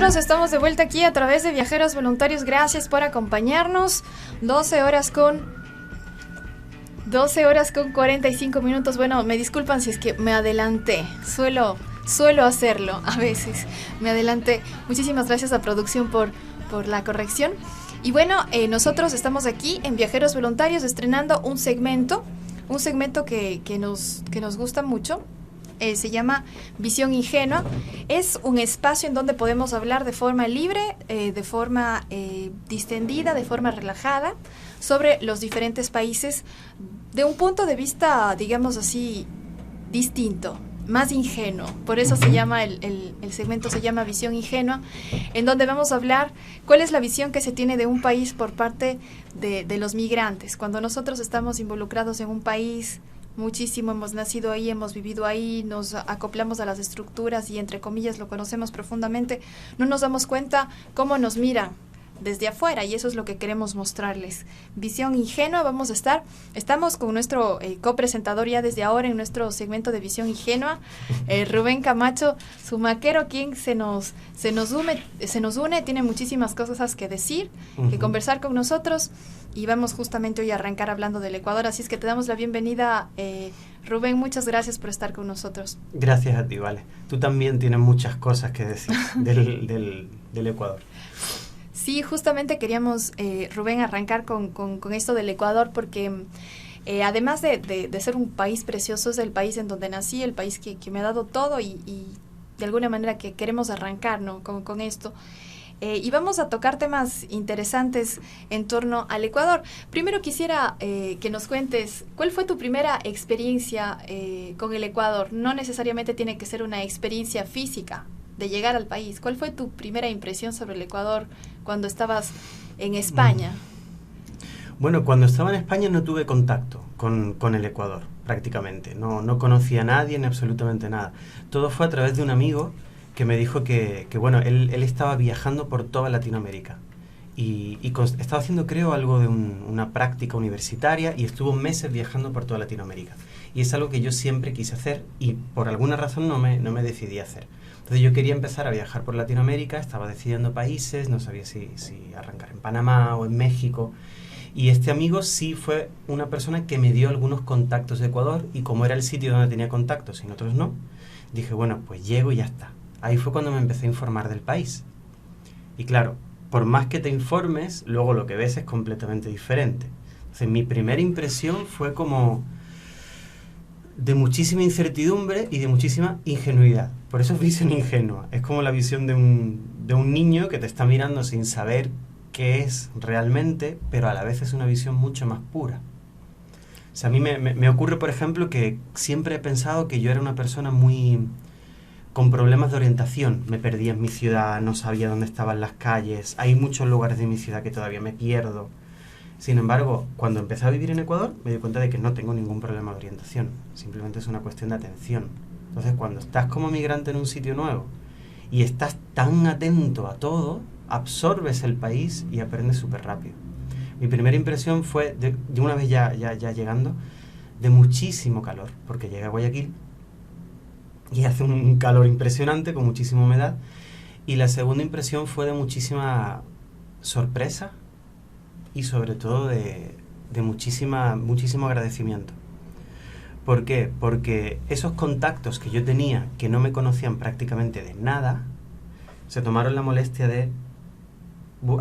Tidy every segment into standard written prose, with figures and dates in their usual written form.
nosotros estamos de vuelta aquí a través de Viajeros Voluntarios. Gracias por acompañarnos. 12 horas con 45 minutos. Bueno, me disculpan si es que me adelanté. Suelo hacerlo a veces. Me adelanté. Muchísimas gracias a producción por la corrección. Y bueno, nosotros estamos aquí en Viajeros Voluntarios estrenando un segmento que nos gusta mucho. Se llama Visión Ingenua. Es un espacio en donde podemos hablar de forma libre, de forma distendida, de forma relajada, sobre los diferentes países de un punto de vista, digamos así, distinto, más ingenuo. Por eso se llama el segmento se llama Visión Ingenua, en donde vamos a hablar cuál es la visión que se tiene de un país por parte de los migrantes. Cuando nosotros estamos involucrados en un país, muchísimo, hemos nacido ahí, hemos vivido ahí, nos acoplamos a las estructuras y entre comillas lo conocemos profundamente, no nos damos cuenta cómo nos miran desde afuera, y eso es lo que queremos mostrarles. Visión Ingenua. Estamos con nuestro copresentador ya desde ahora en nuestro segmento de Visión Ingenua, Rubén Camacho Zumaquero, quien se nos une, tiene muchísimas cosas que decir, que conversar con nosotros, y vamos justamente hoy a arrancar hablando del Ecuador, así es que te damos la bienvenida, Rubén. Muchas gracias por estar con nosotros. Gracias a ti, Vale. Tú también tienes muchas cosas que decir del Ecuador. Sí, justamente queríamos, Rubén, arrancar con esto del Ecuador, porque además de ser un país precioso, es el país en donde nací, el país que me ha dado todo, y de alguna manera que queremos arrancar, ¿no?, con esto. Y vamos a tocar temas interesantes en torno al Ecuador. Primero quisiera que nos cuentes, ¿cuál fue tu primera experiencia con el Ecuador? No necesariamente tiene que ser una experiencia física de llegar al país. ¿Cuál fue tu primera impresión sobre el Ecuador cuando estabas en España? Bueno, cuando estaba en España no tuve contacto con el Ecuador, prácticamente. No conocía a nadie ni absolutamente nada. Todo fue a través de un amigo que me dijo que bueno, él estaba viajando por toda Latinoamérica y estaba haciendo, creo, algo de una práctica universitaria, y estuvo meses viajando por toda Latinoamérica. Y es algo que yo siempre quise hacer y por alguna razón no me decidí a hacer. Entonces yo quería empezar a viajar por Latinoamérica, estaba decidiendo países, no sabía si arrancar en Panamá o en México. Y este amigo sí fue una persona que me dio algunos contactos de Ecuador, y como era el sitio donde tenía contactos y en otros no, dije, bueno, pues llego y ya está. Ahí fue cuando me empecé a informar del país. Y claro, por más que te informes, luego lo que ves es completamente diferente. Entonces mi primera impresión fue como de muchísima incertidumbre y de muchísima ingenuidad. Por eso es visión ingenua. Es como la visión de un niño que te está mirando sin saber qué es realmente, pero a la vez es una visión mucho más pura. O sea, a mí me ocurre, por ejemplo, que siempre he pensado que yo era una persona muy con problemas de orientación. Me perdía en mi ciudad, no sabía dónde estaban las calles. Hay muchos lugares de mi ciudad que todavía me pierdo. Sin embargo, cuando empecé a vivir en Ecuador, me di cuenta de que no tengo ningún problema de orientación. Simplemente es una cuestión de atención. Entonces, cuando estás como migrante en un sitio nuevo y estás tan atento a todo, absorbes el país y aprendes súper rápido. Mi primera impresión fue, de una vez ya llegando, de muchísimo calor, porque llegué a Guayaquil y hace un calor impresionante, con muchísima humedad. Y la segunda impresión fue de muchísima sorpresa y sobre todo de muchísimo agradecimiento. ¿Por qué? Porque esos contactos que yo tenía, que no me conocían prácticamente de nada, se tomaron la molestia de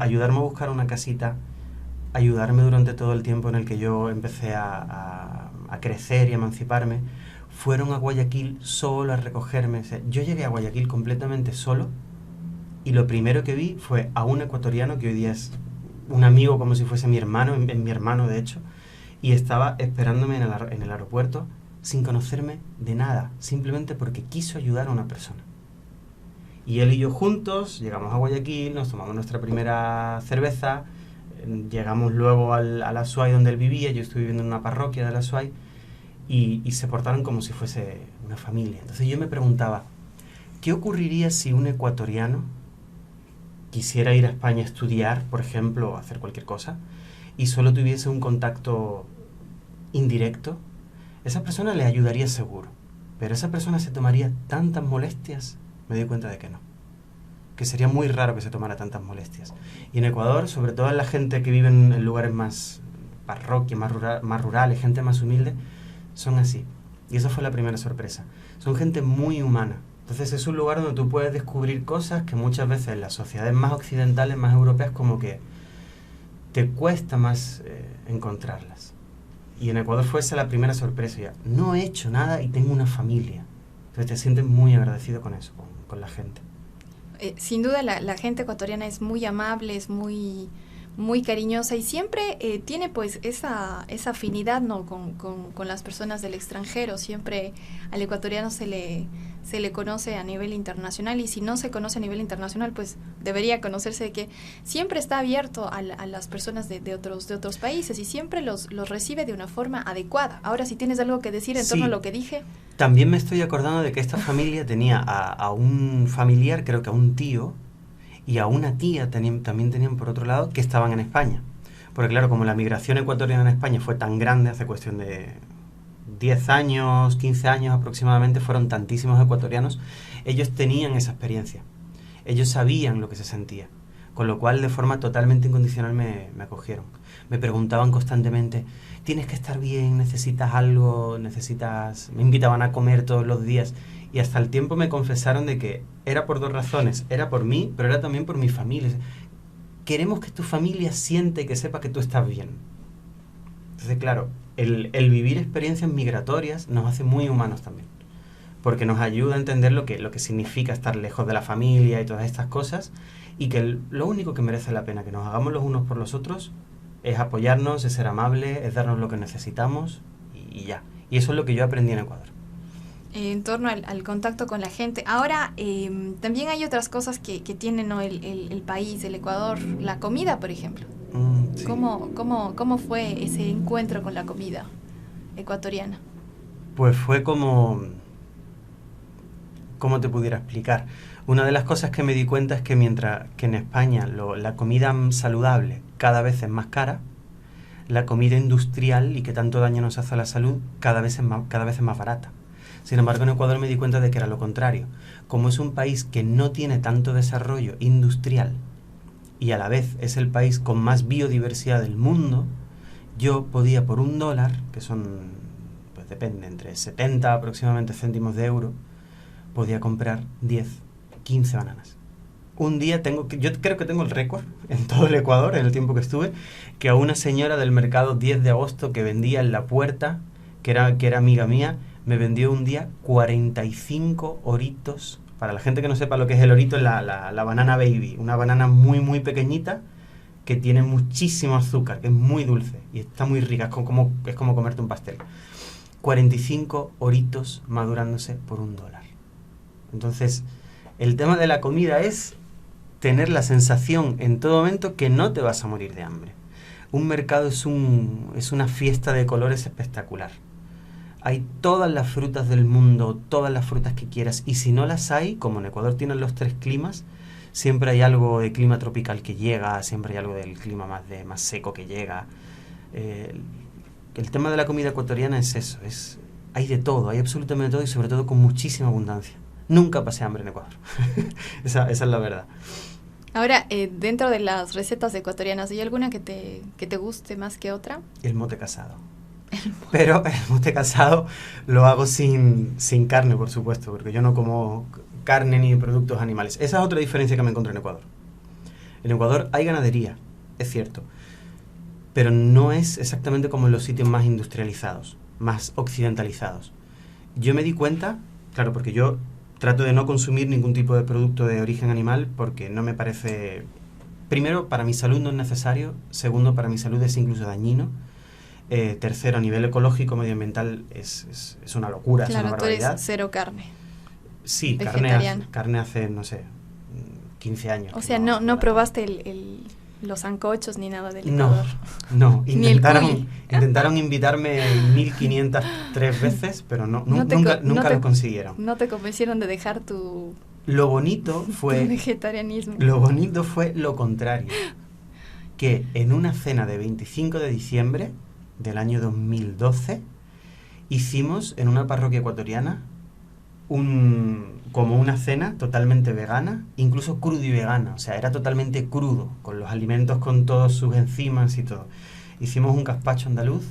ayudarme a buscar una casita, ayudarme durante todo el tiempo en el que yo empecé a crecer y a emanciparme. Fueron a Guayaquil solo a recogerme. O sea, yo llegué a Guayaquil completamente solo, y lo primero que vi fue a un ecuatoriano que hoy día es un amigo, como si fuese mi hermano, mi hermano de hecho, y estaba esperándome en el aeropuerto sin conocerme de nada, simplemente porque quiso ayudar a una persona. Y él y yo juntos llegamos a Guayaquil, nos tomamos nuestra primera cerveza, llegamos luego al Azuay donde él vivía. Yo estuve viviendo en una parroquia del Azuay, y se portaron como si fuese una familia. Entonces yo me preguntaba, ¿qué ocurriría si un ecuatoriano quisiera ir a España a estudiar, por ejemplo, o hacer cualquier cosa, y solo tuviese un contacto indirecto? Esa persona le ayudaría seguro, pero esa persona se tomaría tantas molestias. Me di cuenta de que no. que sería muy raro que se tomara tantas molestias. Y en Ecuador, sobre todo en la gente que vive en lugares más parroquias, más rurales, gente más humilde, son así. Y esa fue la primera sorpresa. Son gente muy humana. Entonces es un lugar donde tú puedes descubrir cosas que muchas veces en las sociedades más occidentales, más europeas, como que te cuesta más encontrarlas. Y en Ecuador fue esa la primera sorpresa. Ya, no he hecho nada y tengo una familia. Entonces te sientes muy agradecido con eso, con la gente. Sin duda la gente ecuatoriana es muy amable, es muy cariñosa y siempre tiene pues esa afinidad, ¿no? con las personas del extranjero. Siempre al ecuatoriano se le conoce a nivel internacional, y si no se conoce a nivel internacional, pues debería conocerse de que siempre está abierto a las personas de otros países, y siempre los recibe de una forma adecuada. Ahora, si tienes algo que decir en torno a lo que dije. También me estoy acordando de que esta familia tenía a un familiar, creo que a un tío, y a una tía también tenían por otro lado, que estaban en España. Porque claro, como la migración ecuatoriana en España fue tan grande, hace cuestión de 10 años, 15 años aproximadamente, fueron tantísimos ecuatorianos, ellos tenían esa experiencia. Ellos sabían lo que se sentía. Con lo cual, de forma totalmente incondicional me acogieron. Me preguntaban constantemente, tienes que estar bien, necesitas algo, me invitaban a comer todos los días. Y hasta el tiempo me confesaron de que era por dos razones. Era por mí, pero era también por mi familia. Queremos que tu familia siente y que sepa que tú estás bien. Entonces, claro, el vivir experiencias migratorias nos hace muy humanos también. Porque nos ayuda a entender lo que significa estar lejos de la familia y todas estas cosas. Y que lo único que merece la pena que nos hagamos los unos por los otros es apoyarnos, es ser amables, es darnos lo que necesitamos y ya. Y eso es lo que yo aprendí en Ecuador. En torno al contacto con la gente. Ahora, también hay otras cosas que tiene, ¿no? el país, el Ecuador, la comida, por ejemplo. Sí. ¿Cómo fue ese encuentro con la comida ecuatoriana? Pues fue como... ¿Cómo te pudiera explicar? Una de las cosas que me di cuenta es que mientras que en España la comida saludable cada vez es más cara, la comida industrial y que tanto daño nos hace a la salud cada vez es más barata. Sin embargo, en Ecuador me di cuenta de que era lo contrario. Como es un país que no tiene tanto desarrollo industrial y a la vez es el país con más biodiversidad del mundo, yo podía por $1, que son, pues depende, entre 70 aproximadamente céntimos de euro, podía comprar 10, 15 bananas. Un día yo creo que tengo el récord en todo el Ecuador, en el tiempo que estuve, que a una señora del mercado 10 de agosto que vendía en la puerta, que era amiga mía, me vendió un día 45 oritos. Para la gente que no sepa lo que es el orito, es la banana baby, una banana muy muy pequeñita que tiene muchísimo azúcar, que es muy dulce y está muy rica, es como comerte un pastel. 45 oritos madurándose por $1. Entonces, el tema de la comida es tener la sensación en todo momento que no te vas a morir de hambre. Un mercado es una fiesta de colores espectacular. Hay todas las frutas del mundo, todas las frutas que quieras, y si no las hay, como en Ecuador tienen los 3 climas, siempre hay algo de clima tropical que llega, siempre hay algo del clima más seco que llega. El tema de la comida ecuatoriana es eso, hay de todo, hay absolutamente todo y sobre todo con muchísima abundancia. Nunca pasé hambre en Ecuador. esa es la verdad. Ahora, dentro de las recetas ecuatorianas, ¿hay alguna que te guste más que otra? El mote casado. Pero el mote casado lo hago sin carne, por supuesto, porque yo no como carne ni productos animales. Esa es otra diferencia que me encontré en Ecuador. En Ecuador hay ganadería, es cierto, pero no es exactamente como en los sitios más industrializados, más occidentalizados. Yo me di cuenta, claro, porque yo trato de no consumir ningún tipo de producto de origen animal porque no me parece... Primero, para mi salud no es necesario. Segundo, para mi salud es incluso dañino. Tercero, a nivel ecológico, medioambiental, es una locura, claro, es una barbaridad. Tú eres cero carne. Sí, carne hace, no sé, 15 años. O sea, no probaste los sancochos ni nada del Ecuador. No. Intentaron invitarme 1503 veces, pero nunca lo consiguieron. No te convencieron de dejar tu... Lo bonito fue... vegetarianismo. Lo bonito fue lo contrario. Que en una cena de 25 de diciembre del año 2012 hicimos en una parroquia ecuatoriana como una cena totalmente vegana, incluso crudo y vegana, o sea, era totalmente crudo, con los alimentos con todas sus enzimas y todo. Hicimos un gazpacho andaluz,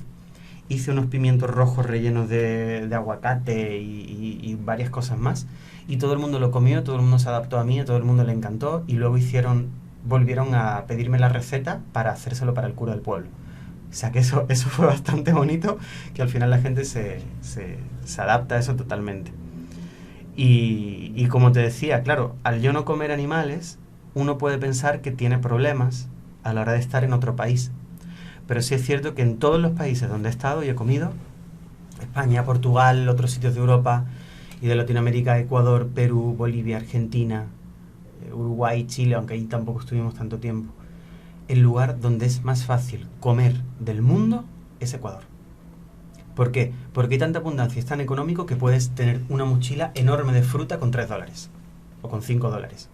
hice unos pimientos rojos rellenos de aguacate y varias cosas más, y todo el mundo lo comió, todo el mundo se adaptó a mí, a todo el mundo le encantó, y luego volvieron a pedirme la receta para hacérselo para el cura del pueblo. O sea que eso fue bastante bonito, que al final la gente se adapta a eso totalmente. Y como te decía, claro, al yo no comer animales, uno puede pensar que tiene problemas a la hora de estar en otro país. Pero sí es cierto que en todos los países donde he estado y he comido, España, Portugal, otros sitios de Europa y de Latinoamérica, Ecuador, Perú, Bolivia, Argentina, Uruguay, Chile, aunque ahí tampoco estuvimos tanto tiempo, el lugar donde es más fácil comer del mundo es Ecuador. ¿Por qué? Porque hay tanta abundancia, es tan económico que puedes tener una mochila enorme de fruta con $3 o con $5.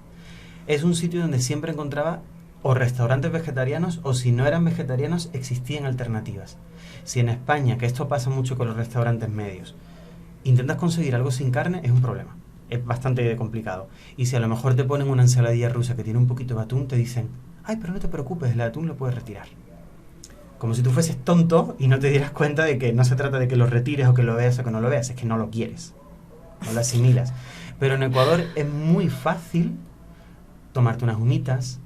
Es un sitio donde siempre encontraba o restaurantes vegetarianos, o si no eran vegetarianos existían alternativas. Si en España, que esto pasa mucho con los restaurantes medios, intentas conseguir algo sin carne, es un problema, es bastante complicado. Y si a lo mejor te ponen una ensaladilla rusa que tiene un poquito de atún, te dicen, ay, pero no te preocupes, el atún lo puedes retirar. Como si tú fueses tonto y no te dieras cuenta de que no se trata de que lo retires o que lo veas o que no lo veas, es que no lo quieres, no lo asimilas. Pero en Ecuador es muy fácil tomarte unas humitas,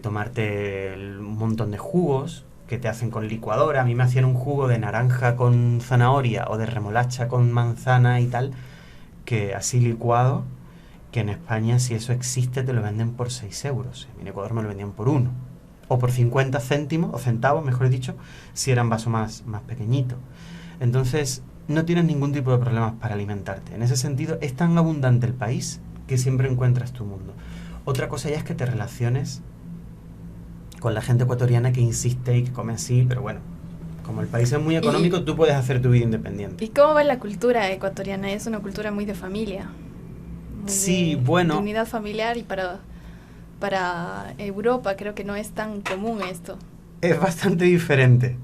tomarte un montón de jugos que te hacen con licuadora. A mí me hacían un jugo de naranja con zanahoria o de remolacha con manzana y tal, que así licuado, que en España, si eso existe, te lo venden por 6 euros. En Ecuador me lo vendían por 1. O por 50 céntimos, o centavos, mejor dicho, si era un vaso más pequeñito. Entonces, no tienes ningún tipo de problemas para alimentarte. En ese sentido, es tan abundante el país que siempre encuentras tu mundo. Otra cosa ya es que te relaciones con la gente ecuatoriana que insiste y que come así, pero bueno, como el país es muy económico, tú puedes hacer tu vida independiente. ¿Y cómo va la cultura ecuatoriana? Es una cultura muy de familia. Sí, bueno. De unidad familiar, y para Europa creo que no es tan común esto. Es bastante diferente.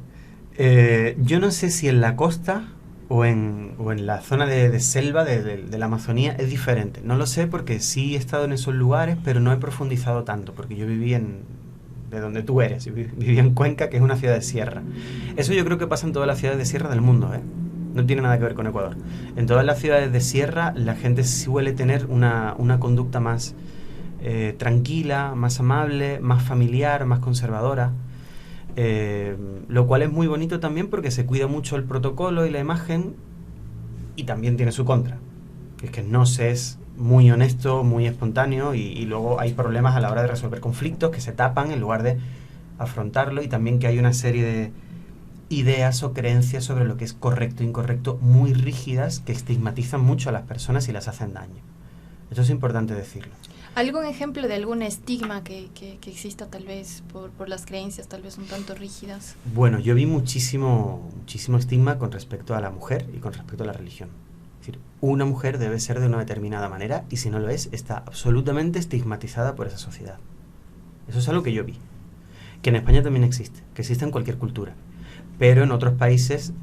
Yo no sé si en la costa o en la zona de selva de la Amazonía es diferente. No lo sé porque sí he estado en esos lugares, pero no he profundizado tanto, porque yo viví de donde tú eres. Yo viví en Cuenca, que es una ciudad de sierra. Eso yo creo que pasa en todas las ciudades de sierra del mundo, ¿eh? No tiene nada que ver con Ecuador. En todas las ciudades de sierra la gente suele tener una conducta más tranquila, más amable, más familiar, más conservadora, lo cual es muy bonito también porque se cuida mucho el protocolo y la imagen, y también tiene su contra, que es que no se es muy honesto, muy espontáneo, y luego hay problemas a la hora de resolver conflictos que se tapan en lugar de afrontarlo, y también que hay una serie de ideas o creencias sobre lo que es correcto e incorrecto muy rígidas que estigmatizan mucho a las personas y las hacen daño. Eso es importante decirlo. ¿Algún ejemplo de algún estigma que exista tal vez por las creencias tal vez un tanto rígidas? Bueno, yo vi muchísimo estigma con respecto a la mujer y con respecto a la religión. Es decir, una mujer debe ser de una determinada manera y si no lo es, está absolutamente estigmatizada por esa sociedad. Eso es algo que yo vi. Que en España también existe, que existe en cualquier cultura. Pero en otros países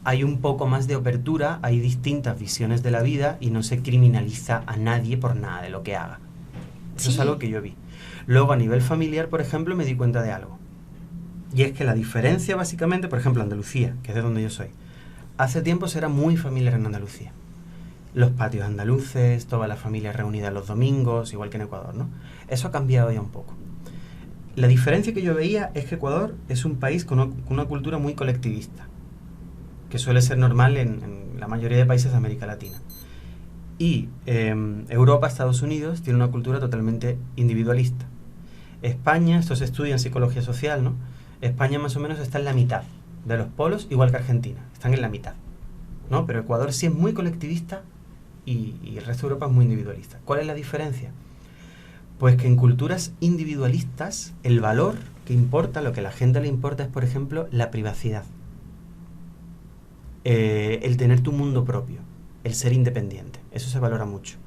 hay un poco más de apertura, hay distintas visiones de la vida y no se criminaliza a nadie por nada de lo que haga. Eso es algo que yo vi. Luego, a nivel familiar, por ejemplo, me di cuenta de algo. Y es que la diferencia, básicamente, por ejemplo, Andalucía, que es de donde yo soy, hace tiempo era muy familiar en Andalucía. Los patios andaluces, toda la familia reunida los domingos, igual que en Ecuador, ¿no? Eso ha cambiado ya un poco. La diferencia que yo veía es que Ecuador es un país con una cultura muy colectivista, que suele ser normal en la mayoría de países de América Latina. Y Europa, Estados Unidos, tiene una cultura totalmente individualista. España, esto se estudia en psicología social, ¿no? España más o menos está en la mitad de los polos, igual que Argentina, están en la mitad, ¿no? Pero Ecuador sí es muy colectivista y el resto de Europa es muy individualista. ¿Cuál es la diferencia? Pues que en culturas individualistas el valor que importa, lo que a la gente le importa es, por ejemplo, la privacidad, el tener tu mundo propio, el ser independiente. Eso se valora mucho.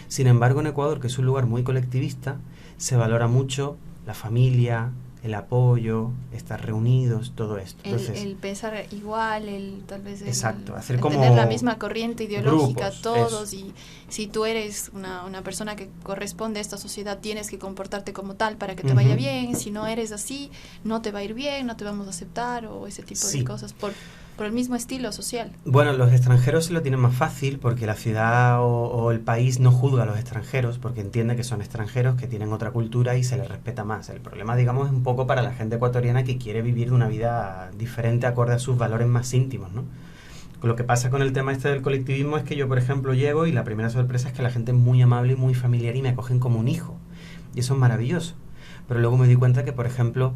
Sin embargo, en Ecuador, que es un lugar muy colectivista, se valora mucho la familia, el apoyo, estar reunidos, todo esto. Entonces, el pensar igual, tal vez exacto, hacer el como tener la misma corriente ideológica, grupos, todos, eso. y si tú eres una persona que corresponde a esta sociedad, tienes que comportarte como tal para que te vaya bien. Si no eres así, no te va a ir bien, no te vamos a aceptar, o ese tipo de cosas, por el mismo estilo social. Bueno, los extranjeros se lo tienen más fácil porque la ciudad o el país no juzga a los extranjeros porque entiende que son extranjeros, que tienen otra cultura y se les respeta más. El problema, digamos, es un poco para la gente ecuatoriana que quiere vivir una vida diferente acorde a sus valores más íntimos, ¿no? Lo que pasa con el tema este del colectivismo es que yo, por ejemplo, llego y la primera sorpresa es que la gente es muy amable y muy familiar y me acogen como un hijo. Y eso es maravilloso. Pero luego me di cuenta que, por ejemplo,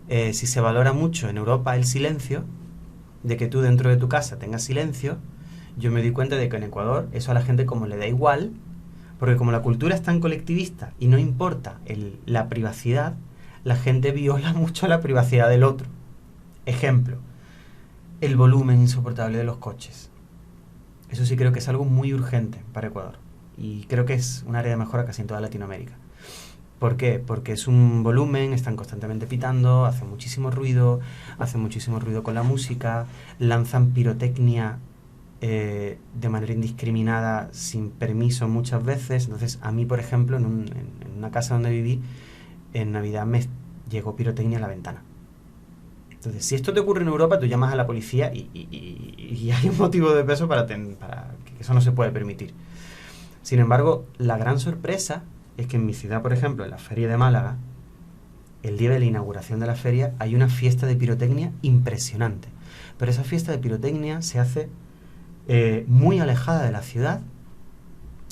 si se valora mucho en Europa el silencio, de que tú dentro de tu casa tengas silencio, yo me di cuenta de que en Ecuador eso a la gente como le da igual, porque como la cultura es tan colectivista y no importa la privacidad, la gente viola mucho la privacidad del otro. Ejemplo, el volumen insoportable de los coches. Eso sí creo que es algo muy urgente para Ecuador y creo que es un área de mejora casi en toda Latinoamérica. ¿Por qué? Porque es un volumen, están constantemente pitando, hacen muchísimo ruido con la música, lanzan pirotecnia de manera indiscriminada, sin permiso muchas veces. Entonces, a mí, por ejemplo, en una casa donde viví, en Navidad me llegó pirotecnia a la ventana. Entonces, si esto te ocurre en Europa, tú llamas a la policía y hay un motivo de peso para que eso no se puede permitir. Sin embargo, la gran sorpresa es que en mi ciudad, por ejemplo, en la Feria de Málaga, el día de la inauguración de la feria, hay una fiesta de pirotecnia impresionante. Pero esa fiesta de pirotecnia se hace muy alejada de la ciudad,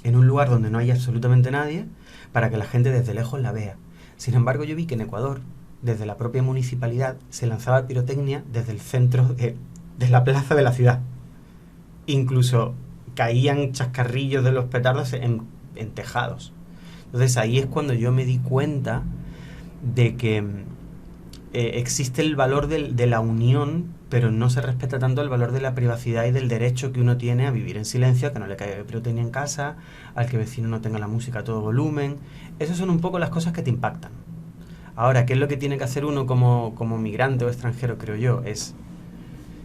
en un lugar donde no hay absolutamente nadie, para que la gente desde lejos la vea. Sin embargo, yo vi que en Ecuador, desde la propia municipalidad, se lanzaba pirotecnia desde el centro de la plaza de la ciudad. Incluso caían chascarrillos de los petardos en tejados. Entonces ahí es cuando yo me di cuenta de que existe el valor de la unión, pero no se respeta tanto el valor de la privacidad y del derecho que uno tiene a vivir en silencio, a que no le caiga pirotecnia en casa, al que el vecino no tenga la música a todo volumen. Esas son un poco las cosas que te impactan. Ahora, ¿qué es lo que tiene que hacer uno como migrante o extranjero, creo yo? Es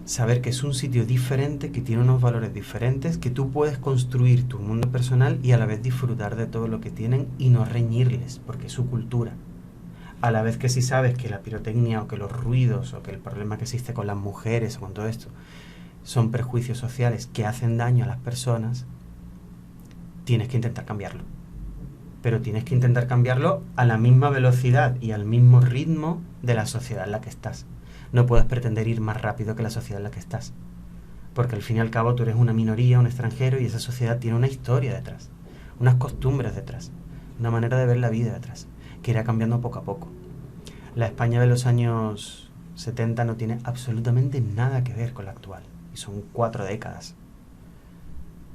saber que es un sitio diferente, que tiene unos valores diferentes, que tú puedes construir tu mundo personal y a la vez disfrutar de todo lo que tienen y no reñirles, porque es su cultura. A la vez que si sabes que la pirotecnia o que los ruidos o que el problema que existe con las mujeres o con todo esto son prejuicios sociales que hacen daño a las personas, tienes que intentar cambiarlo. Pero tienes que intentar cambiarlo a la misma velocidad y al mismo ritmo de la sociedad en la que estás. No puedes pretender ir más rápido que la sociedad en la que estás. Porque al fin y al cabo tú eres una minoría, un extranjero, y esa sociedad tiene una historia detrás, unas costumbres detrás, una manera de ver la vida detrás, que irá cambiando poco a poco. La España de los años 70 no tiene absolutamente nada que ver con la actual. Y son 4 décadas.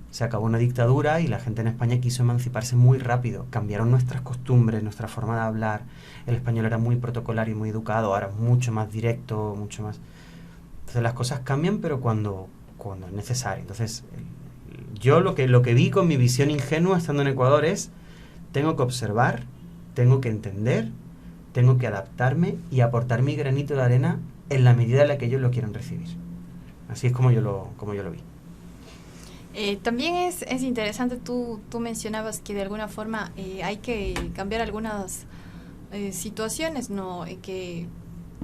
Se acabó una dictadura y la gente en España quiso emanciparse muy rápido. Cambiaron nuestras costumbres, nuestra forma de hablar. El español era muy protocolario y muy educado, ahora es mucho más directo, mucho más... Entonces las cosas cambian, pero cuando es necesario. Entonces, yo lo que vi con mi visión ingenua estando en Ecuador es: tengo que observar, tengo que entender, tengo que adaptarme y aportar mi granito de arena en la medida en la que ellos lo quieran recibir. Así es como yo lo vi. También es interesante, tú mencionabas que de alguna forma hay que cambiar algunas situaciones, ¿no? Que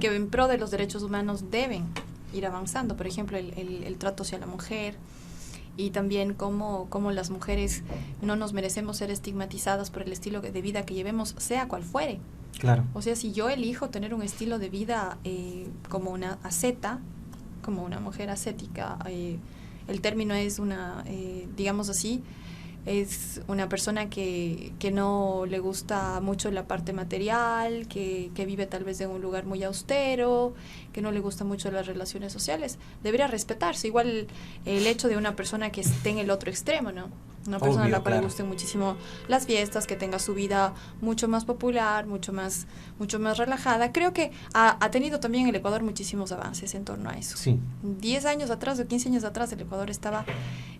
en pro de los derechos humanos deben ir avanzando. Por ejemplo, el trato hacia la mujer, y también cómo las mujeres no nos merecemos ser estigmatizadas por el estilo de vida que llevemos, sea cual fuere. Claro. O sea, si yo elijo tener un estilo de vida como una asceta, como una mujer ascética, el término es una, digamos así, es una persona que no le gusta mucho la parte material, que vive tal vez en un lugar muy austero, que no le gusta mucho las relaciones sociales. Debería respetarse. Igual el hecho de una persona que esté en el otro extremo, ¿no? Una persona a la cual le gusten muchísimo las fiestas, que tenga su vida mucho más popular, mucho más relajada. Creo que ha tenido también el Ecuador muchísimos avances en torno a eso. Sí. 10 años atrás o 15 años atrás el Ecuador estaba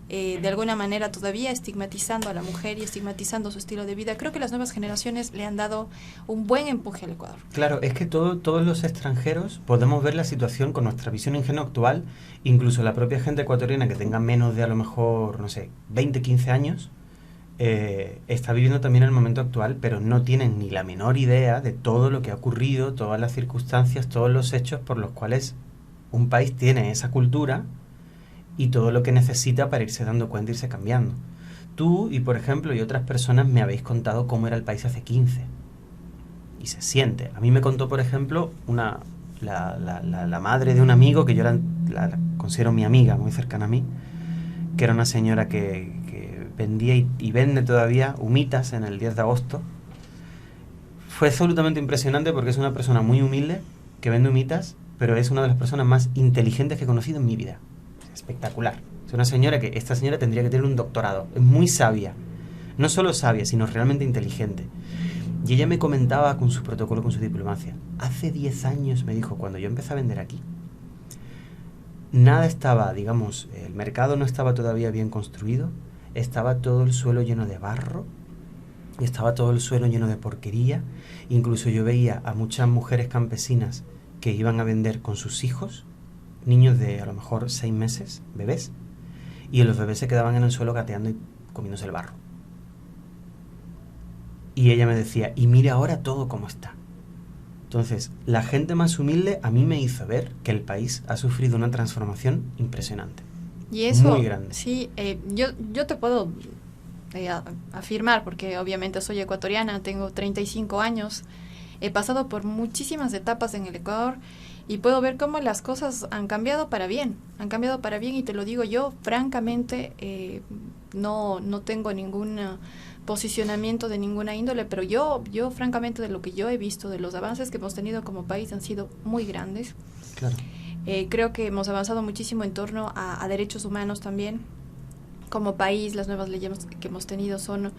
de alguna manera todavía estigmatizando a la mujer y estigmatizando su estilo de vida. Creo que las nuevas generaciones le han dado un buen empuje al Ecuador. Claro, es que todos los extranjeros podemos ver la situación con nuestra visión ingenua actual, incluso la propia gente ecuatoriana que tenga menos de a lo mejor, no sé, 20, 15 años, está viviendo también el momento actual, pero no tienen ni la menor idea de todo lo que ha ocurrido, todas las circunstancias, todos los hechos por los cuales un país tiene esa cultura y todo lo que necesita para irse dando cuenta e irse cambiando. Tú y, por ejemplo, y otras personas me habéis contado cómo era el país hace 15. Y se siente. A mí me contó, por ejemplo, la madre de un amigo, que yo la considero mi amiga, muy cercana a mí, que era una señora que vendía y vende todavía humitas en el 10 de agosto. Fue absolutamente impresionante porque es una persona muy humilde, que vende humitas, pero es una de las personas más inteligentes que he conocido en mi vida. Espectacular. Es una señora esta señora tendría que tener un doctorado. Es muy sabia. No solo sabia, sino realmente inteligente. Y ella me comentaba con su protocolo, con su diplomacia. Hace 10 años, me dijo, cuando yo empecé a vender aquí, nada estaba, digamos, el mercado no estaba todavía bien construido, estaba todo el suelo lleno de barro, y estaba todo el suelo lleno de porquería. Incluso yo veía a muchas mujeres campesinas que iban a vender con sus hijos, niños de a lo mejor 6 meses, bebés, y los bebés se quedaban en el suelo gateando y comiéndose el barro. Y ella me decía, y mire ahora todo cómo está. Entonces, la gente más humilde a mí me hizo ver que el país ha sufrido una transformación impresionante. Y eso, muy grande. Sí, yo te puedo afirmar, porque obviamente soy ecuatoriana, tengo 35 años, he pasado por muchísimas etapas en el Ecuador y puedo ver cómo las cosas han cambiado para bien, y te lo digo yo, francamente, no tengo ningún posicionamiento de ninguna índole, pero yo francamente de lo que yo he visto, de los avances que hemos tenido como país han sido muy grandes. Claro. Creo que hemos avanzado muchísimo en torno a derechos humanos también. Como país, las nuevas leyes que hemos tenido son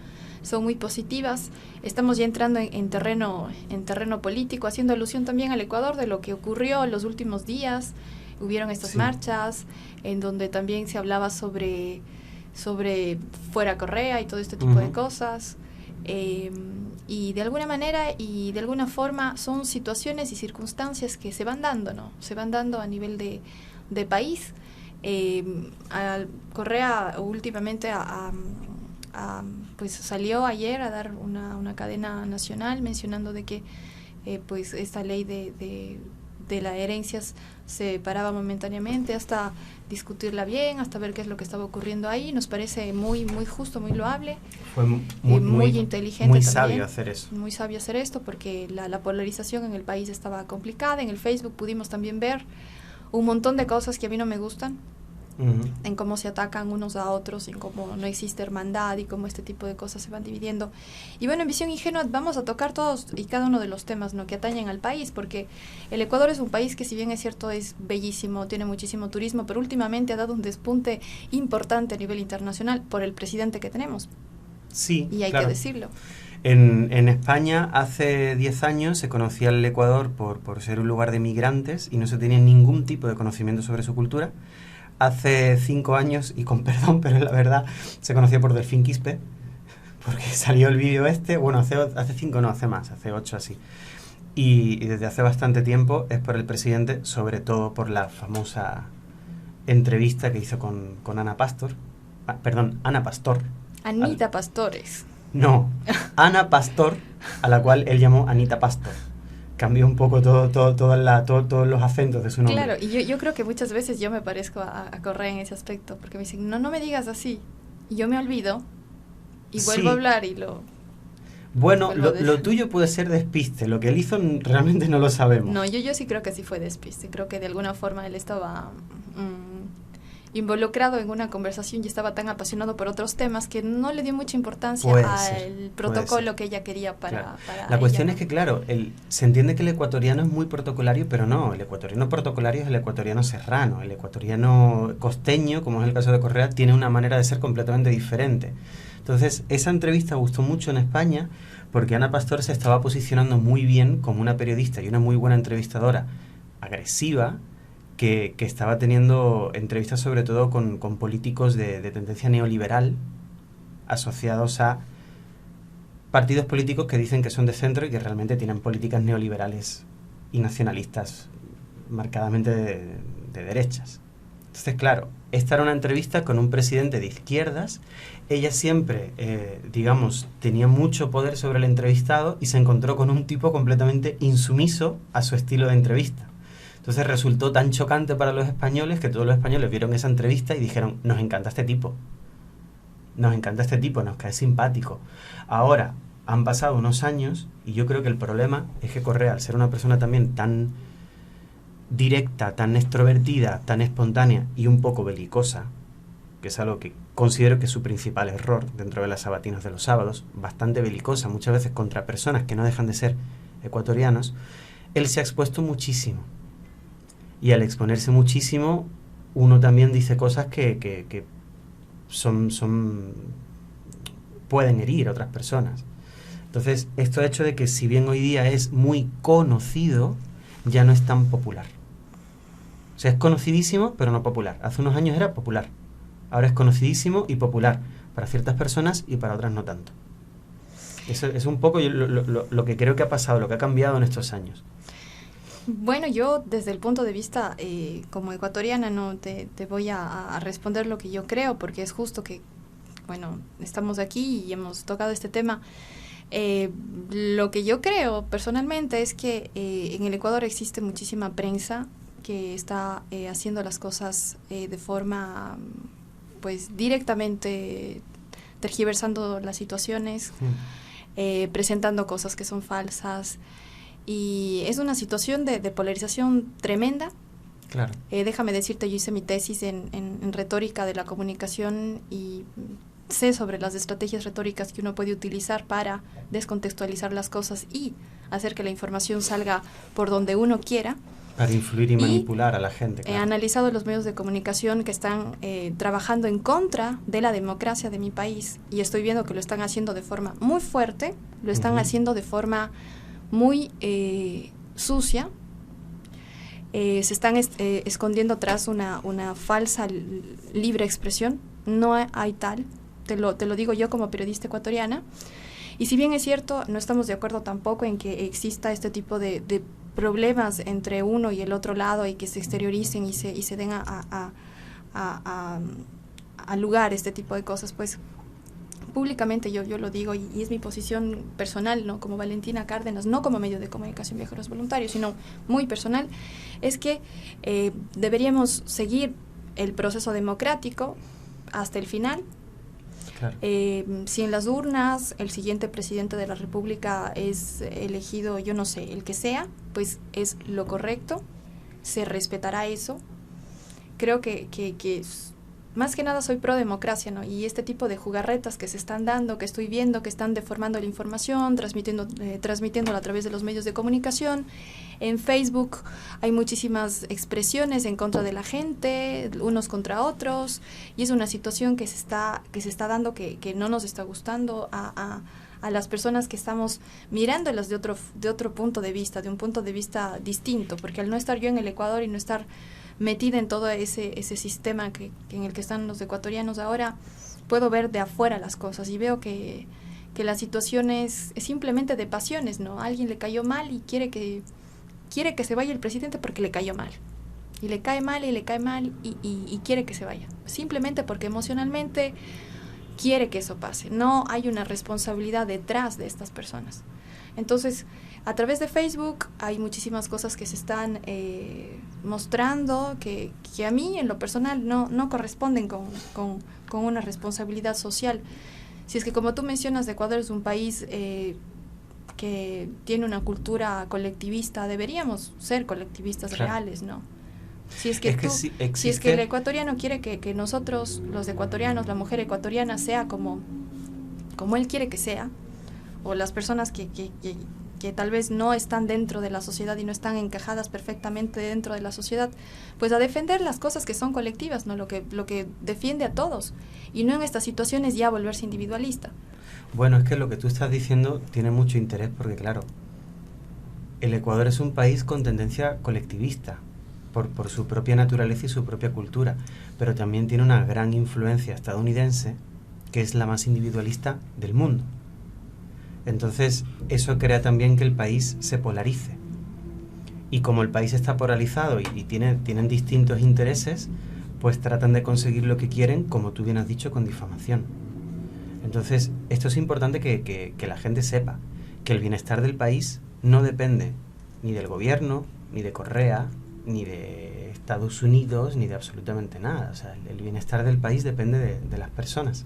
muy positivas. Estamos ya entrando en terreno político, haciendo alusión también al Ecuador de lo que ocurrió en los últimos días. Hubieron estas marchas en donde también se hablaba sobre fuera Correa y todo este tipo de cosas. Y de alguna manera y de alguna forma son situaciones y circunstancias que se van dando, ¿no? Se van dando a nivel de país. Correa últimamente pues salió ayer a dar una cadena nacional mencionando de que pues esta ley de las herencias se paraba momentáneamente hasta discutirla bien, hasta ver qué es lo que estaba ocurriendo ahí. Nos parece muy justo, muy loable. Fue muy inteligente muy también. sabio hacer eso. Muy sabio hacer esto porque la polarización en el país estaba complicada. En el Facebook pudimos también ver un montón de cosas que a mí no me gustan. En cómo se atacan unos a otros, en cómo no existe hermandad y cómo este tipo de cosas se van dividiendo. Y bueno, en Visión Ingenua vamos a tocar todos y cada uno de los temas, ¿no?, que atañen al país, porque el Ecuador es un país que, si bien es cierto, es bellísimo, tiene muchísimo turismo, pero últimamente ha dado un despunte importante a nivel internacional por el presidente que tenemos. Sí, y hay claro. que decirlo. En España hace 10 años se conocía el Ecuador por ser un lugar de migrantes y no se tenía ningún tipo de conocimiento sobre su cultura. Hace 5 años, y con perdón, pero la verdad, se conocía por Delfín Quispe, porque salió el vídeo bueno, hace 5 no, hace más, hace 8 así. Y desde hace bastante tiempo es por el presidente, sobre todo por la famosa entrevista que hizo con Ana Pastor. Ana Pastor. Anita Pastores. No, Ana Pastor, a la cual él llamó Anita Pastor. Cambió un poco todos los acentos de su nombre. Claro, y yo creo que muchas veces yo me parezco a Correa en ese aspecto, porque me dicen, no me digas así, y yo me olvido, y vuelvo a hablar y lo... Bueno, lo tuyo puede ser despiste, lo que él hizo realmente no lo sabemos. No, yo sí creo que sí fue despiste, creo que de alguna forma él estaba involucrado en una conversación y estaba tan apasionado por otros temas que no le dio mucha importancia al protocolo que ella quería para la cuestión ella, es que, claro, se entiende que el ecuatoriano es muy protocolario, pero no, el ecuatoriano protocolario es el ecuatoriano serrano, el ecuatoriano costeño, como es el caso de Correa, tiene una manera de ser completamente diferente. Entonces, esa entrevista gustó mucho en España porque Ana Pastor se estaba posicionando muy bien como una periodista y una muy buena entrevistadora, agresiva, que estaba teniendo entrevistas sobre todo con políticos de tendencia neoliberal asociados a partidos políticos que dicen que son de centro y que realmente tienen políticas neoliberales y nacionalistas marcadamente de derechas. Entonces, claro, esta era una entrevista con un presidente de izquierdas. Ella siempre, digamos, tenía mucho poder sobre el entrevistado y se encontró con un tipo completamente insumiso a su estilo de entrevista. Entonces resultó tan chocante para los españoles que todos los españoles vieron esa entrevista y dijeron, nos encanta este tipo, nos cae simpático. Ahora, han pasado unos años y yo creo que el problema es que Correa, al ser una persona también tan directa, tan extrovertida, tan espontánea y un poco belicosa, que es algo que considero que es su principal error dentro de las sabatinas de los sábados, bastante belicosa, muchas veces contra personas que no dejan de ser ecuatorianos, él se ha expuesto muchísimo. Y al exponerse muchísimo, uno también dice cosas que pueden herir a otras personas. Entonces, esto ha hecho de que si bien hoy día es muy conocido, ya no es tan popular. O sea, es conocidísimo, pero no popular. Hace unos años era popular. Ahora es conocidísimo y popular para ciertas personas y para otras no tanto. Eso es un poco lo que creo que ha pasado, lo que ha cambiado en estos años. Bueno, yo desde el punto de vista como ecuatoriana no te voy a responder lo que yo creo, porque es justo que, bueno, estamos aquí y hemos tocado este tema. Lo que yo creo personalmente es que en el Ecuador existe muchísima prensa que está haciendo las cosas de forma, pues, directamente tergiversando las situaciones, presentando cosas que son falsas. Y es una situación de polarización tremenda. Claro. Déjame decirte, yo hice mi tesis en retórica de la comunicación y sé sobre las estrategias retóricas que uno puede utilizar para descontextualizar las cosas y hacer que la información salga por donde uno quiera. Para influir y manipular a la gente. Claro. He analizado los medios de comunicación que están trabajando en contra de la democracia de mi país y estoy viendo que lo están haciendo de forma muy fuerte, lo están haciendo de forma muy sucia, se están escondiendo tras una falsa libre expresión. No hay tal, te lo digo yo como periodista ecuatoriana, y si bien es cierto, no estamos de acuerdo tampoco en que exista este tipo de problemas entre uno y el otro lado y que se exterioricen y se den a lugar este tipo de cosas, pues públicamente yo lo digo y es mi posición personal, ¿no? Como Valentina Cárdenas, no como medio de comunicación Viajeros Voluntarios, sino muy personal, es que deberíamos seguir el proceso democrático hasta el final. Claro. Si en las urnas el siguiente presidente de la República es elegido, yo no sé, el que sea, pues es lo correcto, se respetará eso. Creo que más que nada soy pro democracia, ¿no? Y este tipo de jugarretas que se están dando, que estoy viendo, que están deformando la información, transmitiéndola a través de los medios de comunicación. En Facebook hay muchísimas expresiones en contra de la gente, unos contra otros, y es una situación que se está dando que no nos está gustando a las personas que estamos mirándolas de otro punto de vista, de un punto de vista distinto, porque al no estar yo en el Ecuador y no estar metida en todo ese sistema en el que están los ecuatorianos ahora, puedo ver de afuera las cosas y veo que la situación es simplemente de pasiones, ¿no? A alguien le cayó mal y quiere que se vaya el presidente porque le cayó mal. Y le cae mal y le cae mal y quiere que se vaya. Simplemente porque emocionalmente quiere que eso pase. No hay una responsabilidad detrás de estas personas. Entonces, a través de Facebook hay muchísimas cosas que se están mostrando que a mí en lo personal no corresponden con una responsabilidad social. Si es que, como tú mencionas, Ecuador es un país que tiene una cultura colectivista, deberíamos ser colectivistas, claro, reales, ¿no? Si es que el ecuatoriano quiere que nosotros, los ecuatorianos, la mujer ecuatoriana sea como él quiere que sea, o las personas que tal vez no están dentro de la sociedad y no están encajadas perfectamente dentro de la sociedad, pues a defender las cosas que son colectivas, ¿no? Lo que defiende a todos, y no en estas situaciones ya volverse individualista. Bueno, es que lo que tú estás diciendo tiene mucho interés porque, claro, el Ecuador es un país con tendencia colectivista, por su propia naturaleza y su propia cultura, pero también tiene una gran influencia estadounidense, que es la más individualista del mundo. Entonces, eso crea también que el país se polarice. Y como el país está polarizado y tienen distintos intereses, pues tratan de conseguir lo que quieren, como tú bien has dicho, con difamación. Entonces, esto es importante que la gente sepa, que el bienestar del país no depende ni del gobierno, ni de Correa, ni de Estados Unidos, ni de absolutamente nada. O sea, el bienestar del país depende de las personas.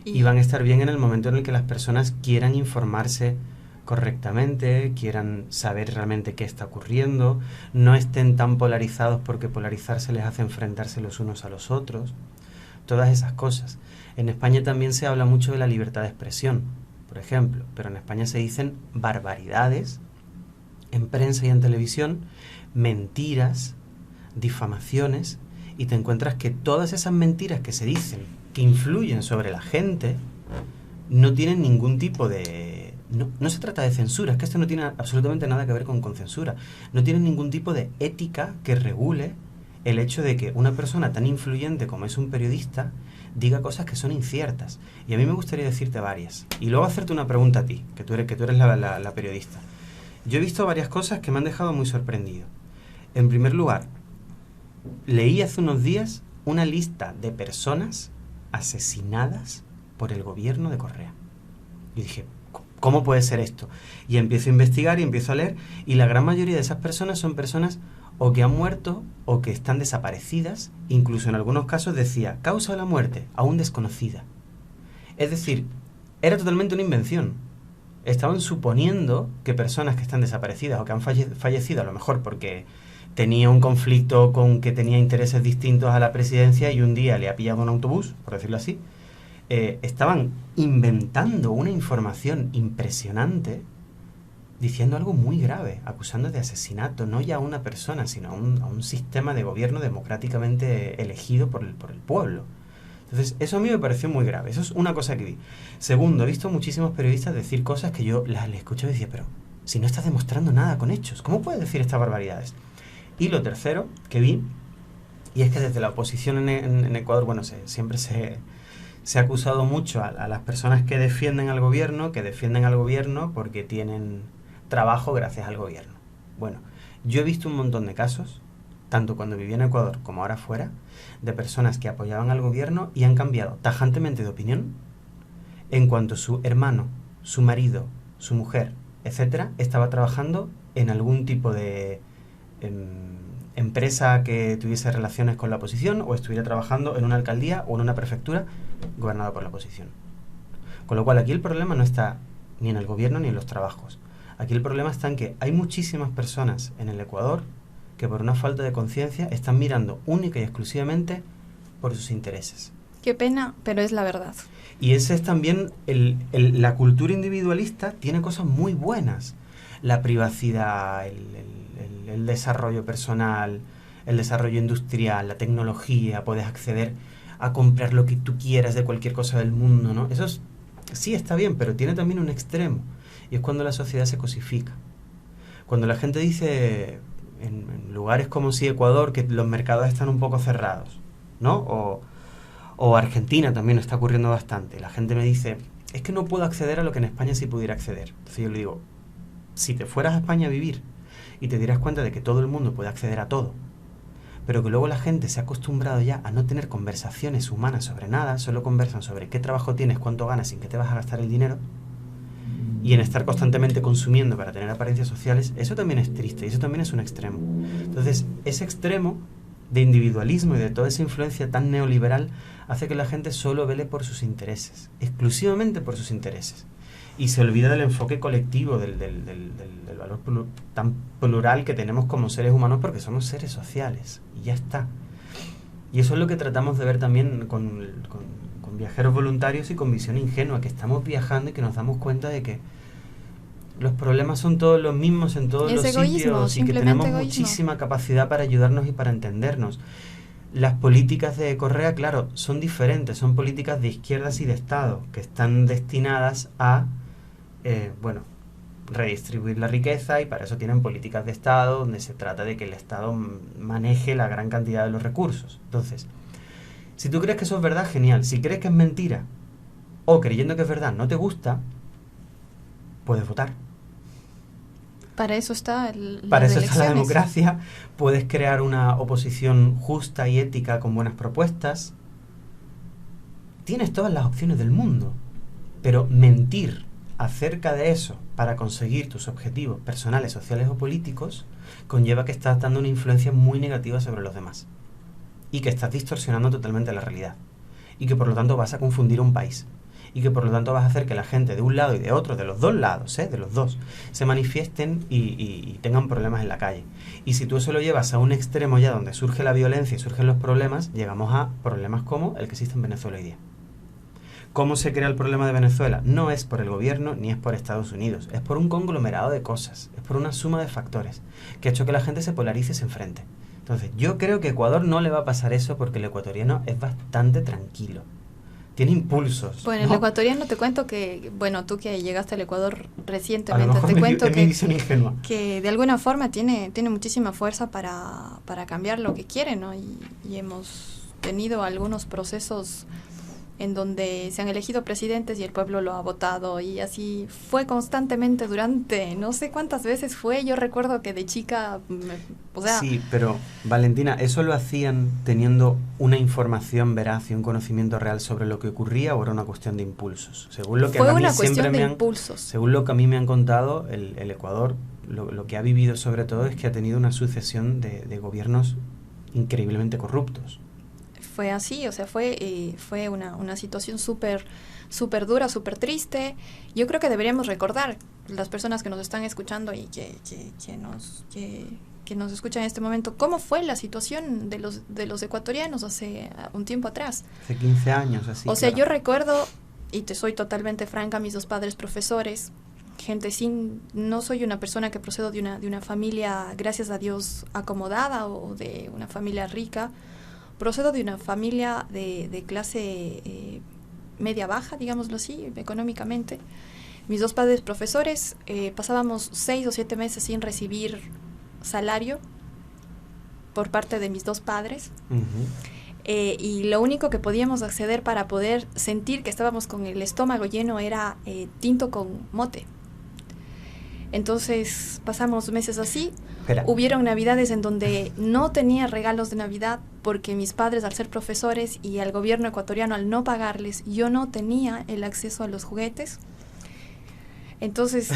Y van a estar bien en el momento en el que las personas quieran informarse correctamente, quieran saber realmente qué está ocurriendo, no estén tan polarizados porque polarizarse les hace enfrentarse los unos a los otros, todas esas cosas. En España también se habla mucho de la libertad de expresión, por ejemplo, pero en España se dicen barbaridades en prensa y en televisión, mentiras, difamaciones, y te encuentras que todas esas mentiras que se dicen, que influyen sobre la gente, no tienen ningún tipo de... No se trata de censura, es que esto no tiene absolutamente nada que ver con censura. No tiene ningún tipo de ética que regule el hecho de que una persona tan influyente como es un periodista diga cosas que son inciertas. Y a mí me gustaría decirte varias. Y luego hacerte una pregunta a ti, que tú eres la periodista. Yo he visto varias cosas que me han dejado muy sorprendido. En primer lugar, leí hace unos días una lista de personas asesinadas por el gobierno de Correa. Y dije, ¿cómo puede ser esto? Y empiezo a investigar y empiezo a leer, y la gran mayoría de esas personas son personas o que han muerto o que están desaparecidas, incluso en algunos casos decía, causa de la muerte, aún desconocida. Es decir, era totalmente una invención. Estaban suponiendo que personas que están desaparecidas o que han fallecido, a lo mejor porque tenía un conflicto con que tenía intereses distintos a la presidencia y un día le ha pillado un autobús, por decirlo así, estaban inventando una información impresionante diciendo algo muy grave, acusando de asesinato no ya a una persona, sino a un sistema de gobierno democráticamente elegido por el pueblo. Entonces, eso a mí me pareció muy grave. Eso es una cosa que vi. Segundo, he visto muchísimos periodistas decir cosas que yo les escuchaba y decía, pero si no estás demostrando nada con hechos, ¿cómo puedes decir estas barbaridades? Y lo tercero que vi, y es que desde la oposición en Ecuador, bueno, siempre se ha acusado mucho a las personas que defienden al gobierno porque tienen trabajo gracias al gobierno. Bueno, yo he visto un montón de casos, tanto cuando vivía en Ecuador como ahora fuera, de personas que apoyaban al gobierno y han cambiado tajantemente de opinión en cuanto su hermano, su marido, su mujer, etcétera, estaba trabajando en algún tipo de empresa que tuviese relaciones con la oposición o estuviera trabajando en una alcaldía o en una prefectura gobernada por la oposición. Con lo cual aquí el problema no está ni en el gobierno ni en los trabajos. Aquí el problema está en que hay muchísimas personas en el Ecuador que por una falta de conciencia están mirando única y exclusivamente por sus intereses. Qué pena, pero es la verdad. Y ese es también la cultura individualista tiene cosas muy buenas. La privacidad, el desarrollo personal, el desarrollo industrial, la tecnología, puedes acceder a comprar lo que tú quieras de cualquier cosa del mundo, ¿no? Eso sí está bien, pero tiene también un extremo, y es cuando la sociedad se cosifica. Cuando la gente dice, en lugares como sí Ecuador, que los mercados están un poco cerrados, ¿no? O Argentina también está ocurriendo bastante. La gente me dice, es que no puedo acceder a lo que en España sí pudiera acceder. Entonces yo le digo, si te fueras a España a vivir y te dieras cuenta de que todo el mundo puede acceder a todo, pero que luego la gente se ha acostumbrado ya a no tener conversaciones humanas sobre nada, solo conversan sobre qué trabajo tienes, cuánto ganas, en qué te vas a gastar el dinero, y en estar constantemente consumiendo para tener apariencias sociales, eso también es triste y eso también es un extremo. Entonces, ese extremo de individualismo y de toda esa influencia tan neoliberal hace que la gente solo vele por sus intereses, exclusivamente por sus intereses, y se olvida del enfoque colectivo, del valor tan plural que tenemos como seres humanos, porque somos seres sociales, y ya está. Y eso es lo que tratamos de ver también con viajeros voluntarios y con visión ingenua, que estamos viajando y que nos damos cuenta de que los problemas son todos los mismos en todos los sitios y que tenemos muchísima capacidad para ayudarnos y para entendernos. Las políticas de Correa, claro, son diferentes, son políticas de izquierdas y de Estado, que están destinadas a, redistribuir la riqueza, y para eso tienen políticas de Estado donde se trata de que el Estado maneje la gran cantidad de los recursos. Entonces, si tú crees que eso es verdad, genial. Si crees que es mentira, o creyendo que es verdad no te gusta, puedes votar. Para eso está Para eso está la democracia. Puedes crear una oposición justa y ética con buenas propuestas. Tienes todas las opciones del mundo. Pero mentir acerca de eso para conseguir tus objetivos personales, sociales o políticos conlleva que estás dando una influencia muy negativa sobre los demás. Y que estás distorsionando totalmente la realidad. Y que por lo tanto vas a confundir un país. Y que por lo tanto vas a hacer que la gente de un lado y de otro, de los dos lados, de los dos, se manifiesten y tengan problemas en la calle. Y si tú eso lo llevas a un extremo ya donde surge la violencia y surgen los problemas, llegamos a problemas como el que existe en Venezuela hoy día. ¿Cómo se crea el problema de Venezuela? No es por el gobierno ni es por Estados Unidos, es por un conglomerado de cosas, es por una suma de factores que ha hecho que la gente se polarice y se enfrente. Entonces, yo creo que a Ecuador no le va a pasar eso porque el ecuatoriano es bastante tranquilo. Tiene impulsos. Bueno, ¿no? el ecuatoriano, te cuento que, bueno, tú que llegaste al Ecuador A recientemente, lo mejor te cuento es mi visión ingenua. que de alguna forma tiene muchísima fuerza para cambiar lo que quiere, ¿no? Y hemos tenido algunos procesos en donde se han elegido presidentes y el pueblo lo ha votado, y así fue constantemente durante no sé cuántas veces fue. Yo recuerdo que de chica, o sea... Sí, pero Valentina, ¿eso lo hacían teniendo una información veraz y un conocimiento real sobre lo que ocurría, o era una cuestión de impulsos? Según lo que fue a mí una siempre cuestión de me han, impulsos. según lo que a mí me han contado, el Ecuador, lo que ha vivido sobre todo es que ha tenido una sucesión de gobiernos increíblemente corruptos. Fue así, o sea, fue una situación súper dura, súper triste. Yo creo que deberíamos recordar, las personas que nos están escuchando y que nos escuchan en este momento, cómo fue la situación de los ecuatorianos hace un tiempo atrás. Hace 15 años, así. O sea, claro. yo recuerdo, y te soy totalmente franca, mis dos padres profesores, gente no soy una persona que procedo de una familia, gracias a Dios, acomodada o de una familia rica. Procedo de una familia de clase media-baja, digámoslo así, económicamente. Mis dos padres profesores, pasábamos 6 o 7 meses sin recibir salario por parte de mis dos padres. Y lo único que podíamos acceder para poder sentir que estábamos con el estómago lleno era tinto con mote. Entonces pasamos meses así. Espera. Hubieron navidades en donde no tenía regalos de Navidad porque mis padres, al ser profesores, y al gobierno ecuatoriano al no pagarles, yo no tenía el acceso a los juguetes. Entonces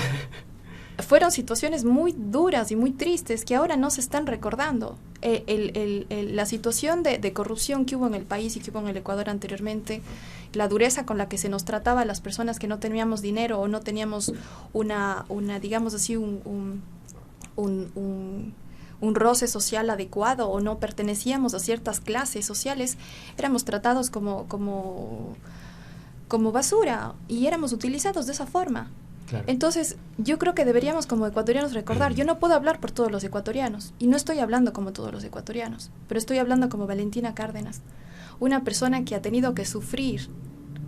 fueron situaciones muy duras y muy tristes que ahora no se están recordando. La situación de corrupción que hubo en el país y que hubo en el Ecuador anteriormente, la dureza con la que se nos trataba a las personas que no teníamos dinero o no teníamos una digamos así, un roce social adecuado, o no pertenecíamos a ciertas clases sociales, éramos tratados como basura y éramos utilizados de esa forma. Claro. Entonces, yo creo que deberíamos como ecuatorianos recordar, yo no puedo hablar por todos los ecuatorianos, y no estoy hablando como todos los ecuatorianos, pero estoy hablando como Valentina Cárdenas, una persona que ha tenido que sufrir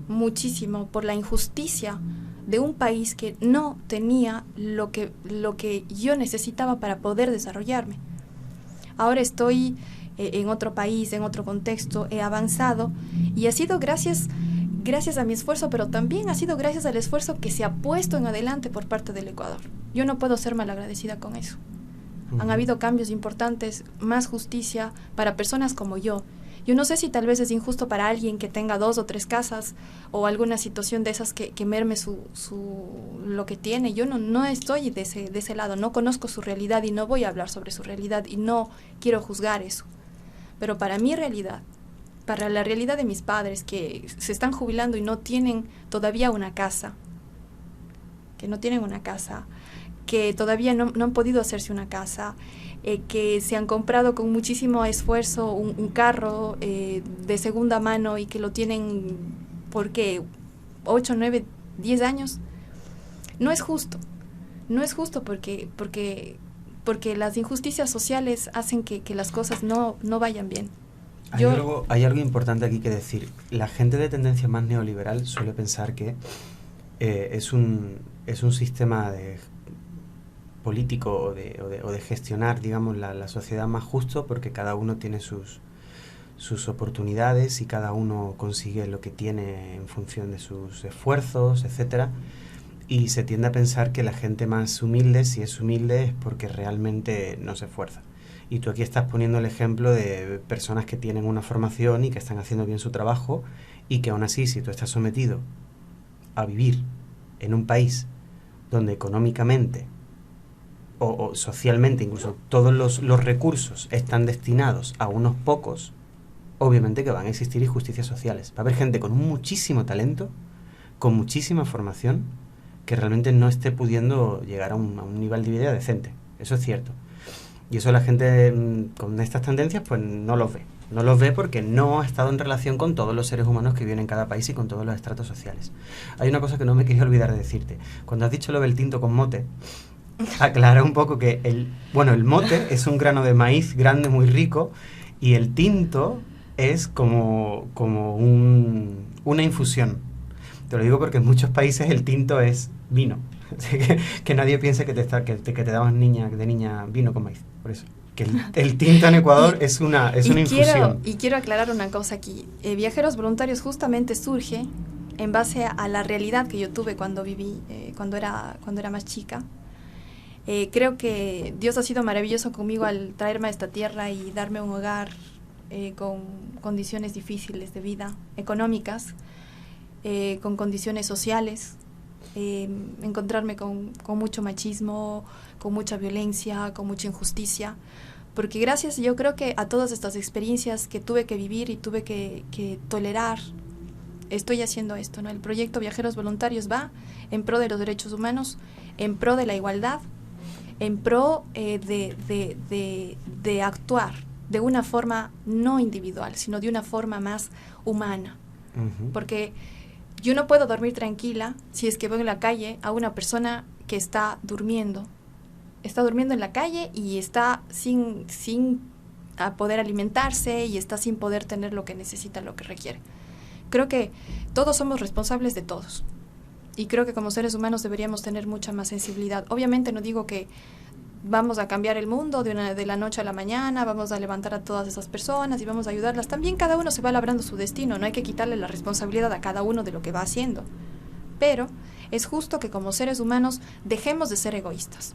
muchísimo por la injusticia de un país que no tenía lo que yo necesitaba para poder desarrollarme. Ahora estoy en otro país, en otro contexto, he avanzado, y ha sido gracias a mi esfuerzo, pero también ha sido gracias al esfuerzo que se ha puesto en adelante por parte del Ecuador. Yo no puedo ser malagradecida con eso. Han habido cambios importantes, más justicia para personas como yo. Yo no sé si tal vez es injusto para alguien que tenga 2 o 3 casas o alguna situación de esas que merme lo que tiene. Yo no estoy de ese lado, no conozco su realidad y no voy a hablar sobre su realidad y no quiero juzgar eso. Pero para mi realidad, para la realidad de mis padres que se están jubilando y no tienen todavía una casa, que todavía no han podido hacerse una casa, que se han comprado con muchísimo esfuerzo un carro de segunda mano y que lo tienen por 8, 9, 10 años, no es justo. No es justo porque las injusticias sociales hacen que las cosas no vayan bien. Hay algo importante aquí que decir. La gente de tendencia más neoliberal suele pensar que es un sistema político o de gestionar, digamos, la sociedad más justo, porque cada uno tiene sus oportunidades y cada uno consigue lo que tiene en función de sus esfuerzos, etcétera, y se tiende a pensar que la gente más humilde, si es humilde, es porque realmente no se esfuerza. Y tú aquí estás poniendo el ejemplo de personas que tienen una formación y que están haciendo bien su trabajo, y que aún así, si tú estás sometido a vivir en un país donde económicamente o socialmente incluso todos los recursos están destinados a unos pocos, obviamente que van a existir injusticias sociales. Va a haber gente con muchísimo talento, con muchísima formación, que realmente no esté pudiendo llegar a un nivel de vida decente. Eso es cierto. Y eso la gente con estas tendencias pues no los ve. No los ve porque no ha estado en relación con todos los seres humanos que viven en cada país y con todos los estratos sociales. Hay una cosa que no me quería olvidar de decirte. Cuando has dicho lo del tinto con mote, aclara un poco que el mote es un grano de maíz grande, muy rico, y el tinto es como una infusión. Te lo digo porque en muchos países el tinto es vino. Así que nadie piense que te daban de niña vino con maíz. Por eso. Que el tinto en Ecuador es una infusión. Quiero aclarar una cosa aquí. Viajeros Voluntarios justamente surge en base a la realidad que yo tuve cuando viví, cuando era más chica. Creo que Dios ha sido maravilloso conmigo al traerme a esta tierra y darme un hogar con condiciones difíciles de vida, económicas, con condiciones sociales, encontrarme con mucho machismo, con mucha violencia, con mucha injusticia, porque gracias, yo creo que a todas estas experiencias que tuve que vivir y tuve que tolerar, estoy haciendo esto, ¿no? El proyecto Viajeros Voluntarios va en pro de los derechos humanos, en pro de la igualdad, en pro de actuar de una forma no individual, sino de una forma más humana. Uh-huh. Porque yo no puedo dormir tranquila si es que veo en la calle a una persona que está durmiendo en la calle y está sin poder alimentarse y está sin poder tener lo que necesita, lo que requiere. Creo que todos somos responsables de todos. Y creo que como seres humanos deberíamos tener mucha más sensibilidad. Obviamente no digo que vamos a cambiar el mundo de la noche a la mañana, vamos a levantar a todas esas personas y vamos a ayudarlas. También cada uno se va labrando su destino, no hay que quitarle la responsabilidad a cada uno de lo que va haciendo. Pero es justo que como seres humanos dejemos de ser egoístas,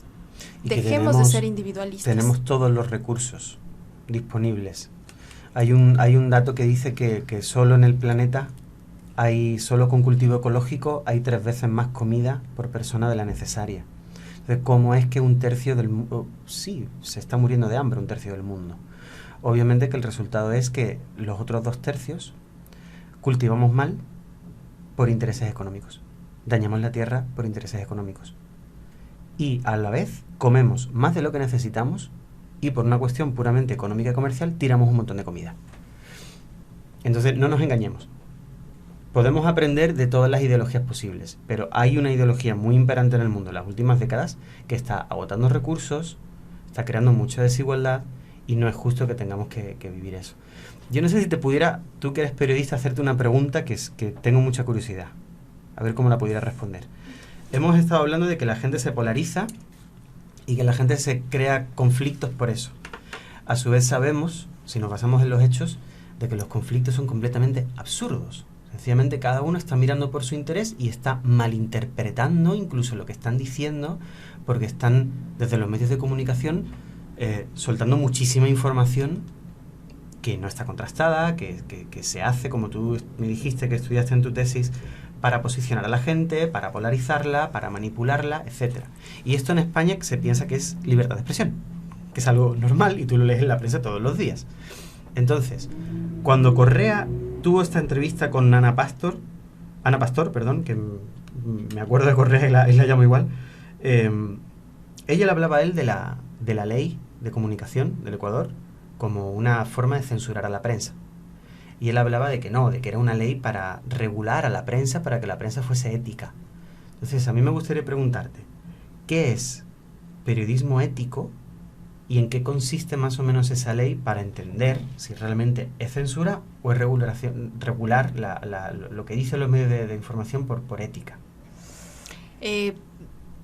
dejemos de ser individualistas. Tenemos todos los recursos disponibles. Hay un dato que dice que solo en el planeta solo con cultivo ecológico hay 3 veces más comida por persona de la necesaria. Entonces, ¿cómo es que un tercio del mundo... Sí, se está muriendo de hambre un tercio del mundo. Obviamente que el resultado es que los otros 2 tercios cultivamos mal por intereses económicos. Dañamos la tierra por intereses económicos. Y a la vez comemos más de lo que necesitamos y por una cuestión puramente económica y comercial tiramos un montón de comida. Entonces, no nos engañemos. Podemos aprender de todas las ideologías posibles, pero hay una ideología muy imperante en el mundo en las últimas décadas que está agotando recursos, está creando mucha desigualdad y no es justo que tengamos que vivir eso. Yo no sé si te pudiera, tú que eres periodista, hacerte una pregunta que tengo mucha curiosidad, a ver cómo la pudiera responder. Hemos estado hablando de que la gente se polariza y que la gente se crea conflictos por eso. A su vez sabemos, si nos basamos en los hechos, de que los conflictos son completamente absurdos. Sencillamente cada uno está mirando por su interés y está malinterpretando incluso lo que están diciendo, porque están desde los medios de comunicación soltando muchísima información que no está contrastada, que se hace, como tú me dijiste que estudiaste en tu tesis, para posicionar a la gente, para polarizarla, para manipularla, etcétera. Y esto en España se piensa que es libertad de expresión, que es algo normal y tú lo lees en la prensa todos los días. Entonces, cuando Correa tuvo esta entrevista con Ana Pastor, que me acuerdo de Correa y la llamo igual, ella le hablaba a él de la ley de comunicación del Ecuador como una forma de censurar a la prensa. Y él hablaba de que era una ley para regular a la prensa, para que la prensa fuese ética. Entonces, a mí me gustaría preguntarte, ¿qué es periodismo ético y en qué consiste más o menos esa ley para entender si realmente es censura o es regular lo que dicen los medios de información por ética?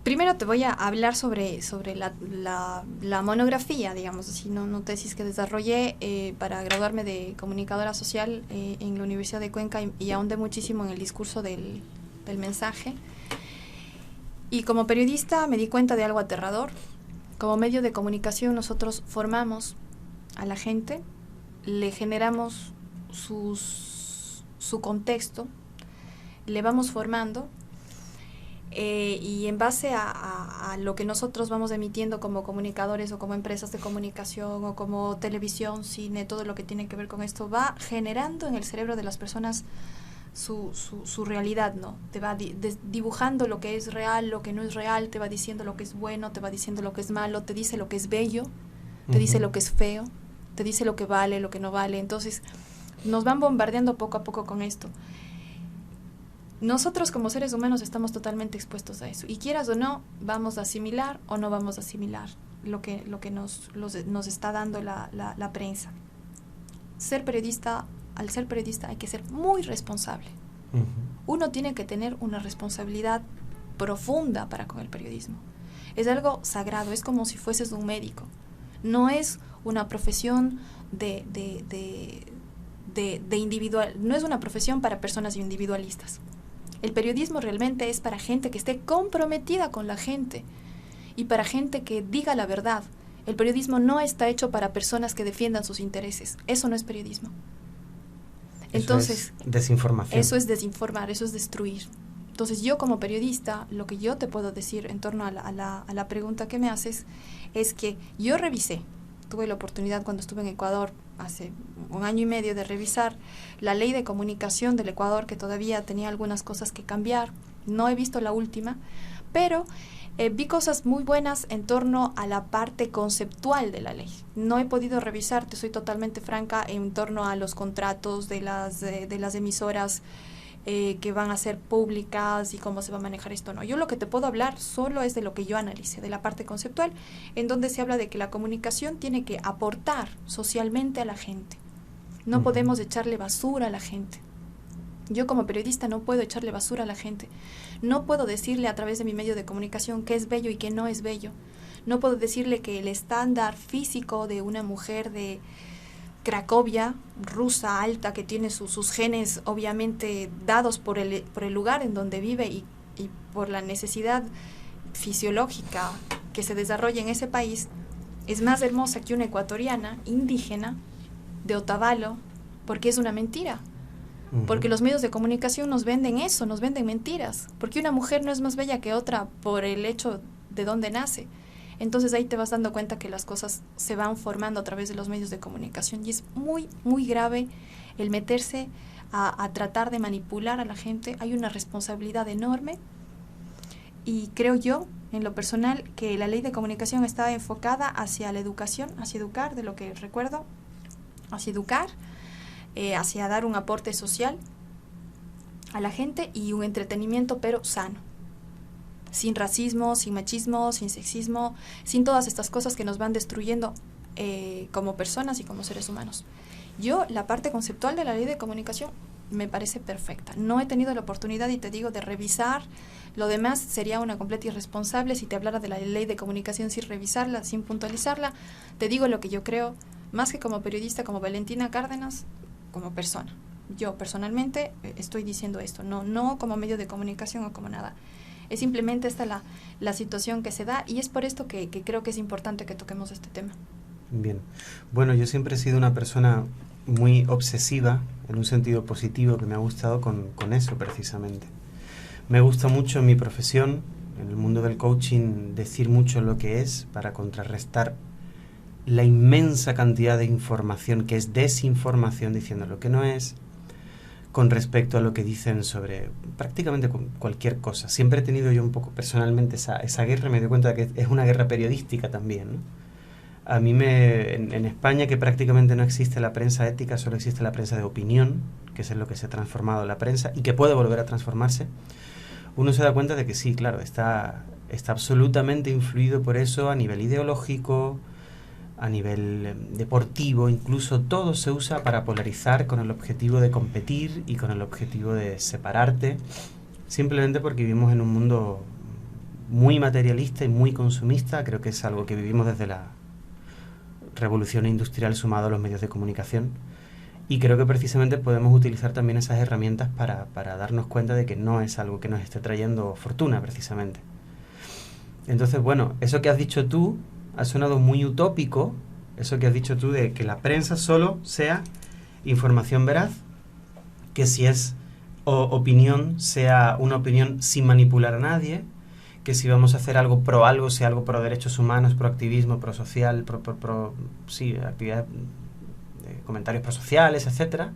Primero te voy a hablar sobre la monografía, digamos así, no tesis que desarrollé para graduarme de comunicadora social en la Universidad de Cuenca y ahondé muchísimo en el discurso del mensaje. Y como periodista me di cuenta de algo aterrador. Como medio de comunicación nosotros formamos a la gente, le generamos su contexto, le vamos formando y en base a lo que nosotros vamos emitiendo como comunicadores o como empresas de comunicación o como televisión, cine, todo lo que tiene que ver con esto, va generando en el cerebro de las personas su realidad, ¿no? Te va dibujando lo que es real, lo que no es real, te va diciendo lo que es bueno, te va diciendo lo que es malo, te dice lo que es bello, te dice lo que es feo, te dice lo que vale, lo que no vale. Entonces nos van bombardeando poco a poco con esto. Nosotros como seres humanos estamos totalmente expuestos a eso. Y quieras o no, vamos a asimilar o no vamos a asimilar lo que nos está dando la prensa. Al ser periodista hay que ser muy responsable. Uno tiene que tener una responsabilidad profunda para con el periodismo. Es algo sagrado, es como si fueses un médico. No es una profesión no es una profesión para personas individualistas. El periodismo realmente es para gente que esté comprometida con la gente y para gente que diga la verdad. El periodismo no está hecho para personas que defiendan sus intereses. Eso no es periodismo. Entonces, eso es desinformación. Eso es desinformar, eso es destruir. Entonces yo como periodista, lo que yo te puedo decir en torno a la pregunta que me haces es que yo revisé, tuve la oportunidad cuando estuve en Ecuador hace 1 año y medio de revisar la ley de comunicación del Ecuador, que todavía tenía algunas cosas que cambiar. No he visto la última, pero vi cosas muy buenas en torno a la parte conceptual de la ley. No he podido revisar, te soy totalmente franca, en torno a los contratos de las emisoras que van a ser públicas y cómo se va a manejar esto. No, yo lo que te puedo hablar solo es de lo que yo analicé, de la parte conceptual, en donde se habla de que la comunicación tiene que aportar socialmente a la gente. No podemos echarle basura a la gente. Yo como periodista no puedo echarle basura a la gente. No puedo decirle a través de mi medio de comunicación qué es bello y qué no es bello. No puedo decirle que el estándar físico de una mujer de Cracovia, rusa, alta, que tiene sus genes obviamente dados por el lugar en donde vive y por la necesidad fisiológica que se desarrolla en ese país, es más hermosa que una ecuatoriana indígena de Otavalo, porque es una mentira. Porque los medios de comunicación nos venden eso, nos venden mentiras. Porque una mujer no es más bella que otra por el hecho de dónde nace. Entonces ahí te vas dando cuenta que las cosas se van formando a través de los medios de comunicación. Y es muy, muy grave el meterse a tratar de manipular a la gente. Hay una responsabilidad enorme. Y creo yo, en lo personal, que la ley de comunicación está enfocada hacia la educación, hacia educar, de lo que recuerdo, hacia educar, hacia dar un aporte social a la gente y un entretenimiento pero sano, sin racismo, sin machismo, sin sexismo, sin todas estas cosas que nos van destruyendo como personas y como seres humanos. Yo, la parte conceptual de la ley de comunicación me parece perfecta. No he tenido la oportunidad, y te digo, de revisar. Lo demás sería una completa irresponsable si te hablara de la ley de comunicación sin revisarla, sin puntualizarla. Te digo lo que yo creo, más que como periodista, como Valentina Cárdenas, como persona. Yo personalmente estoy diciendo esto, no como medio de comunicación o como nada. Es simplemente esta la situación que se da, y es por esto que creo que es importante que toquemos este tema. Bien. Bueno, yo siempre he sido una persona muy obsesiva, en un sentido positivo, que me ha gustado con eso precisamente. Me gusta mucho en mi profesión, en el mundo del coaching, decir mucho lo que es para contrarrestar la inmensa cantidad de información que es desinformación, diciendo lo que no es, con respecto a lo que dicen sobre prácticamente cualquier cosa. Siempre he tenido yo un poco personalmente esa guerra, me doy cuenta de que es una guerra periodística también, ¿no? A mí en España, que prácticamente no existe la prensa ética, solo existe la prensa de opinión, que es en lo que se ha transformado la prensa y que puede volver a transformarse, uno se da cuenta de que sí, claro, está absolutamente influido por eso a nivel ideológico, a nivel deportivo, incluso todo se usa para polarizar con el objetivo de competir y con el objetivo de separarte, simplemente porque vivimos en un mundo muy materialista y muy consumista. Creo que es algo que vivimos desde la revolución industrial sumado a los medios de comunicación. Y creo que precisamente podemos utilizar también esas herramientas para darnos cuenta de que no es algo que nos esté trayendo fortuna, precisamente. Entonces, bueno, eso que has dicho tú ha sonado muy utópico, eso que has dicho tú de que la prensa solo sea información veraz, que si es opinión, sea una opinión sin manipular a nadie, que si vamos a hacer algo, sea algo pro derechos humanos, pro activismo, pro social, sí, actividades, comentarios prosociales, etcétera,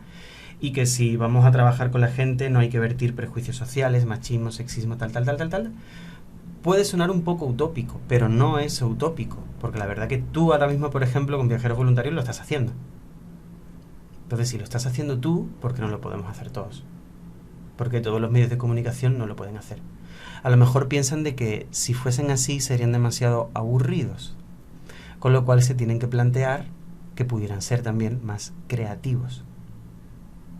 y que si vamos a trabajar con la gente no hay que vertir prejuicios sociales, machismo, sexismo, tal. Puede sonar un poco utópico, pero no es utópico, porque la verdad que tú ahora mismo, por ejemplo, con Viajeros Voluntarios lo estás haciendo. Entonces, si lo estás haciendo tú, ¿por qué no lo podemos hacer todos? Porque todos los medios de comunicación no lo pueden hacer. A lo mejor piensan de que si fuesen así serían demasiado aburridos, con lo cual se tienen que plantear que pudieran ser también más creativos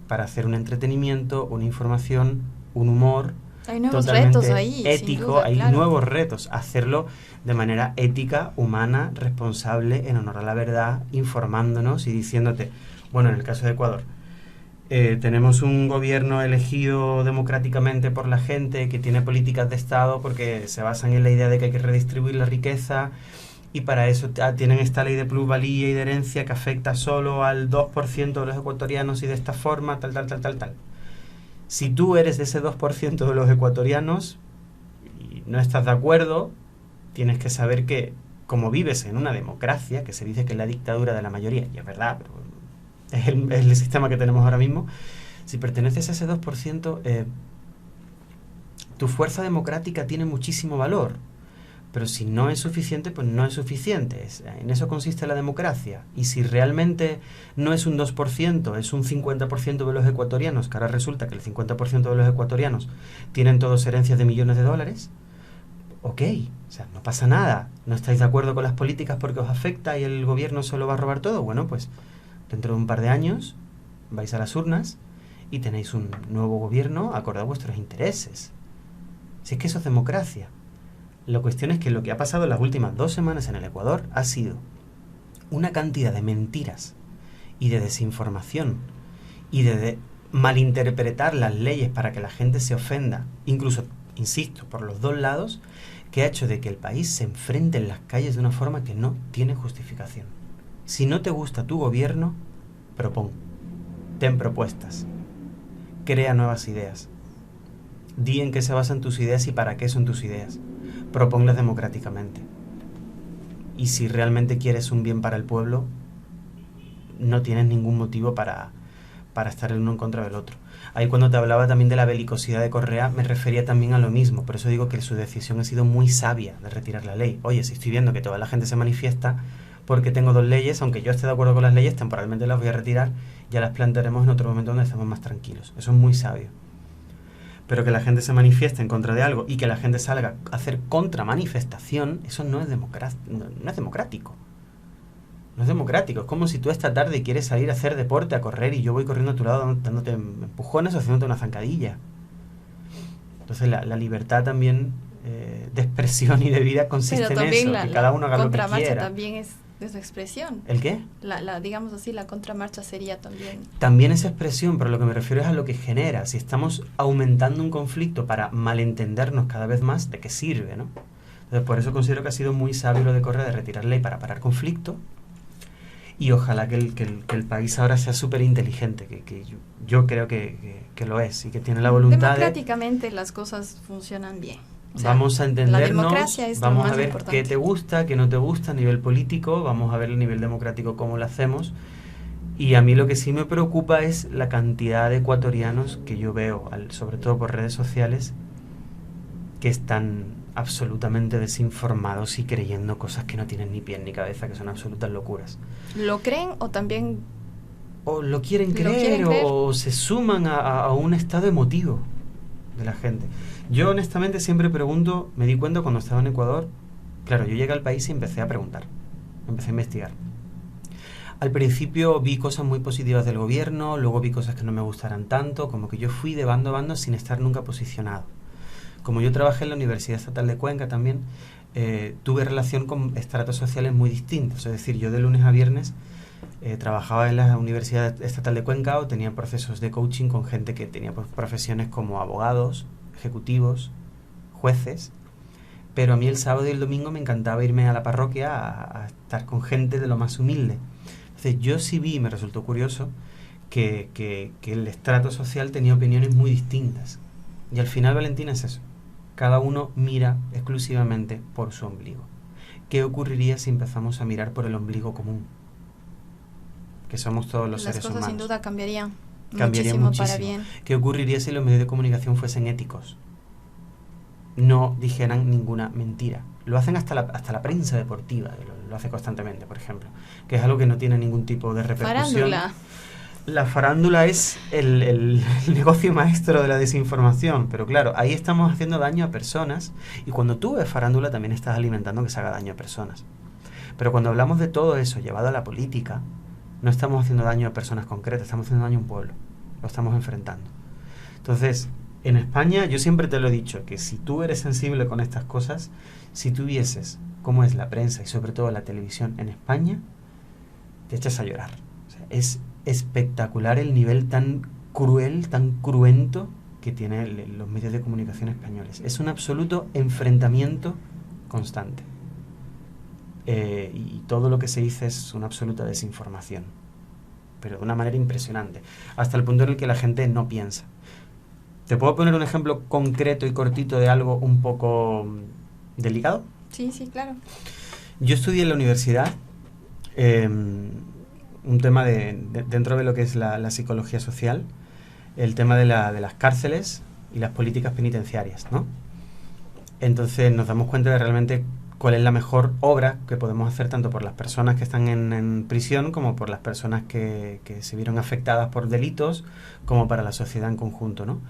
para hacer un entretenimiento, una información, un humor hay nuevos totalmente retos ahí, ético, sin duda, hay claro. nuevos retos, hacerlo de manera ética, humana, responsable, en honor a la verdad, informándonos y diciéndote, bueno, en el caso de Ecuador, tenemos un gobierno elegido democráticamente por la gente que tiene políticas de Estado porque se basan en la idea de que hay que redistribuir la riqueza y para eso tienen esta ley de plusvalía y de herencia que afecta solo al 2% de los ecuatorianos y de esta forma, tal. Si tú eres de ese 2% de los ecuatorianos y no estás de acuerdo, tienes que saber que como vives en una democracia, que se dice que es la dictadura de la mayoría, y es verdad, pero es el sistema que tenemos ahora mismo, si perteneces a ese 2%, tu fuerza democrática tiene muchísimo valor. Pero si no es suficiente, pues no es suficiente. En eso consiste la democracia. Y si realmente no es un 2%, es un 50% de los ecuatorianos, que ahora resulta que el 50% de los ecuatorianos tienen todos herencias de millones de dólares, ok, o sea, no pasa nada. ¿No estáis de acuerdo con las políticas porque os afecta y el gobierno se lo va a robar todo? Bueno, pues dentro de un par de años vais a las urnas y tenéis un nuevo gobierno acorde a vuestros intereses. Si es que eso es democracia. La cuestión es que lo que ha pasado en las últimas 2 semanas en el Ecuador ha sido una cantidad de mentiras y de desinformación y de malinterpretar las leyes para que la gente se ofenda, incluso, insisto, por los dos lados, que ha hecho de que el país se enfrente en las calles de una forma que no tiene justificación. Si no te gusta tu gobierno, propón, ten propuestas, crea nuevas ideas, di en qué se basan tus ideas y para qué son tus ideas. Proponlas democráticamente. Y si realmente quieres un bien para el pueblo, no tienes ningún motivo para estar el uno en contra del otro. Ahí cuando te hablaba también de la belicosidad de Correa, me refería también a lo mismo. Por eso digo que su decisión ha sido muy sabia de retirar la ley. Oye, si estoy viendo que toda la gente se manifiesta porque tengo 2 leyes, aunque yo esté de acuerdo con las leyes, temporalmente las voy a retirar, ya las plantearemos en otro momento donde estemos más tranquilos. Eso es muy sabio. Pero que la gente se manifieste en contra de algo y que la gente salga a hacer contramanifestación, eso no es democrático. No es democrático. No es democrático. Es como si tú esta tarde quieres salir a hacer deporte, a correr, y yo voy corriendo a tu lado dándote empujones o haciéndote una zancadilla. Entonces la libertad también de expresión y de vida consiste en eso, que cada uno haga lo que quiera. Contramarcha también es su expresión. ¿El qué? Digamos así, la contramarcha sería también. También es expresión, pero lo que me refiero es a lo que genera. Si estamos aumentando un conflicto para malentendernos cada vez más, ¿de qué sirve, no? Entonces, por eso considero que ha sido muy sabio lo de Correa de retirar ley para parar conflicto. Y ojalá que el país ahora sea súper inteligente, que yo creo que lo es y que tiene la voluntad democráticamente las cosas funcionan bien. O sea, vamos a entendernos, es vamos a ver importante. qué te gusta, qué no te gusta a nivel político, vamos a ver a nivel democrático cómo lo hacemos. Y a mí lo que sí me preocupa es la cantidad de ecuatorianos que yo veo, sobre todo por redes sociales, que están absolutamente desinformados y creyendo cosas que no tienen ni pie ni cabeza, que son absolutas locuras. ¿Lo creen o también...? O lo quieren creer, o se suman a un estado emotivo de la gente. Yo honestamente siempre pregunto, me di cuenta cuando estaba en Ecuador, claro, yo llegué al país y empecé a preguntar, empecé a investigar. Al principio vi cosas muy positivas del gobierno, luego vi cosas que no me gustaran tanto, como que yo fui de bando a bando sin estar nunca posicionado. Como yo trabajé en la Universidad Estatal de Cuenca también, tuve relación con estratos sociales muy distintos. Es decir, yo de lunes a viernes trabajaba en la Universidad Estatal de Cuenca o tenía procesos de coaching con gente que tenía pues, profesiones como abogados, ejecutivos, jueces, pero a mí el sábado y el domingo me encantaba irme a la parroquia a estar con gente de lo más humilde. Entonces yo sí vi, me resultó curioso, que el estrato social tenía opiniones muy distintas. Y al final, Valentina, es eso. Cada uno mira exclusivamente por su ombligo. ¿Qué ocurriría si empezamos a mirar por el ombligo común? Que somos todos los seres humanos. Las cosas sin duda cambiarían Muchísimo para bien. ¿Qué ocurriría si los medios de comunicación fuesen éticos? No dijeran ninguna mentira. Lo hacen hasta la prensa deportiva, lo hace constantemente, por ejemplo, que es algo que no tiene ningún tipo de repercusión. Farándula. La farándula es el negocio maestro de la desinformación, pero claro, ahí estamos haciendo daño a personas, y cuando tú ves farándula también estás alimentando que se haga daño a personas. Pero cuando hablamos de todo eso llevado a la política, no estamos haciendo daño a personas concretas, estamos haciendo daño a un pueblo, lo estamos enfrentando. Entonces, en España, yo siempre te lo he dicho, que si tú eres sensible con estas cosas, si tú vieses cómo es la prensa y sobre todo la televisión en España, te echas a llorar. O sea, es espectacular el nivel tan cruel, tan cruento que tienen los medios de comunicación españoles. Es un absoluto enfrentamiento constante. Y todo lo que se dice es una absoluta desinformación, pero de una manera impresionante, hasta el punto en el que la gente no piensa. ¿Te puedo poner un ejemplo concreto y cortito de algo un poco delicado? Sí, claro. Yo estudié en la universidad un tema dentro de lo que es la psicología social, el tema de las cárceles y las políticas penitenciarias, ¿no? Entonces nos damos cuenta de realmente cuál es la mejor obra que podemos hacer tanto por las personas que están en prisión como por las personas que se vieron afectadas por delitos, como para la sociedad en conjunto, ¿no?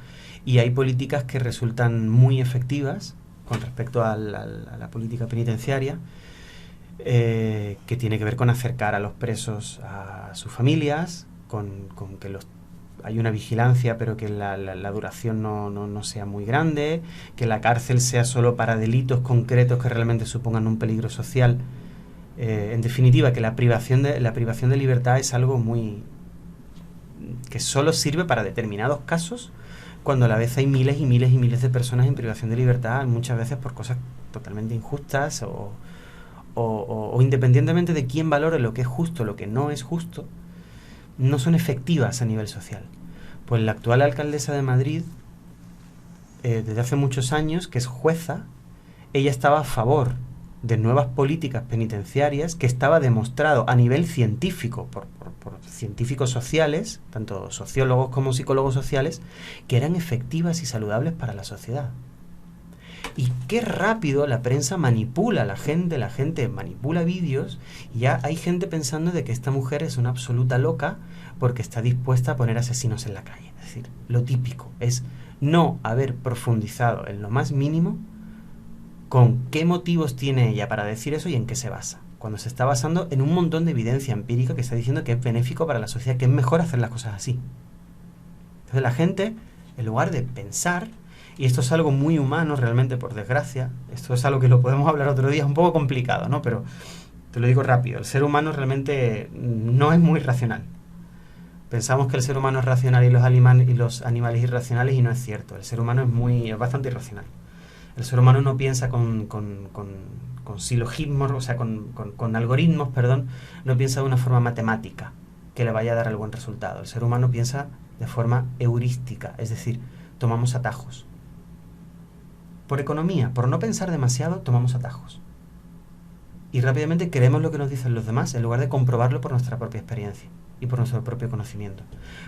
Y hay políticas que resultan muy efectivas con respecto a la política penitenciaria, que tiene que ver con acercar a los presos a sus familias, con que hay una vigilancia, pero que la duración no sea muy grande, que la cárcel sea solo para delitos concretos que realmente supongan un peligro social. En definitiva, que la privación de libertad es algo que solo sirve para determinados casos, cuando a la vez hay miles y miles y miles de personas en privación de libertad, muchas veces por cosas totalmente injustas o independientemente de quién valore lo que es justo, lo que no es justo, no son efectivas a nivel social. Pues la actual alcaldesa de Madrid, desde hace muchos años, que es jueza, ella estaba a favor de nuevas políticas penitenciarias, que estaba demostrado a nivel científico, por científicos sociales, tanto sociólogos como psicólogos sociales, que eran efectivas y saludables para la sociedad. Y qué rápido la prensa manipula a la gente manipula vídeos, y ya hay gente pensando de que esta mujer es una absoluta loca porque está dispuesta a poner asesinos en la calle. Es decir, lo típico es no haber profundizado en lo más mínimo con qué motivos tiene ella para decir eso y en qué se basa, cuando se está basando en un montón de evidencia empírica que está diciendo que es benéfico para la sociedad, que es mejor hacer las cosas así. Entonces la gente, en lugar de pensar, y esto es algo muy humano realmente, por desgracia, esto es algo que lo podemos hablar otro día, es un poco complicado, ¿no? Pero te lo digo rápido, el ser humano realmente no es muy racional. Pensamos que el ser humano es racional y los animales irracionales, y no es cierto. El ser humano es bastante irracional. El ser humano no piensa con silogismos, o sea, con algoritmos, perdón, no piensa de una forma matemática que le vaya a dar el buen resultado. El ser humano piensa de forma heurística, es decir, tomamos atajos. Por economía, por no pensar demasiado, tomamos atajos. Y rápidamente creemos lo que nos dicen los demás en lugar de comprobarlo por nuestra propia experiencia y por nuestro propio conocimiento.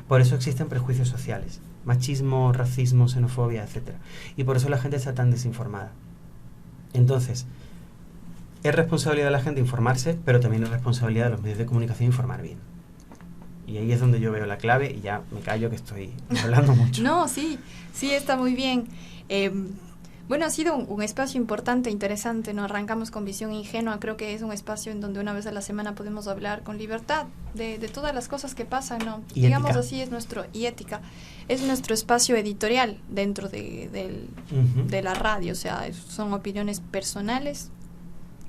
Por eso existen prejuicios sociales, machismo, racismo, xenofobia, etc. Y por eso la gente está tan desinformada. Entonces, es responsabilidad de la gente informarse, pero también es responsabilidad de los medios de comunicación informar bien. Y ahí es donde yo veo la clave, y ya me callo que estoy hablando mucho. No, sí, está muy bien. Bueno, ha sido un espacio importante, interesante, ¿no? Arrancamos con Visión Ingenua, creo que es un espacio en donde una vez a la semana podemos hablar con libertad de todas las cosas que pasan, ¿no? Y digamos ética. así, y ética, es nuestro espacio editorial dentro de la radio, o sea, son opiniones personales,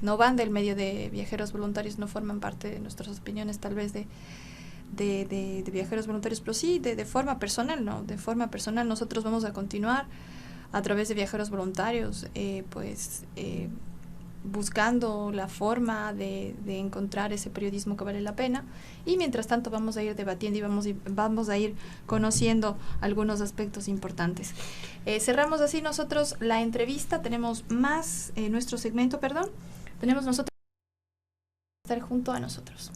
no van del medio de Viajeros Voluntarios, no forman parte de nuestras opiniones tal vez de Viajeros Voluntarios, pero sí de forma personal, ¿no? De forma personal nosotros vamos a continuar a través de Viajeros Voluntarios, buscando la forma de encontrar ese periodismo que vale la pena, y mientras tanto vamos a ir debatiendo y vamos a ir conociendo algunos aspectos importantes. Cerramos así nosotros la entrevista, tenemos más, nuestro segmento, tenemos nosotros estar junto a nosotros.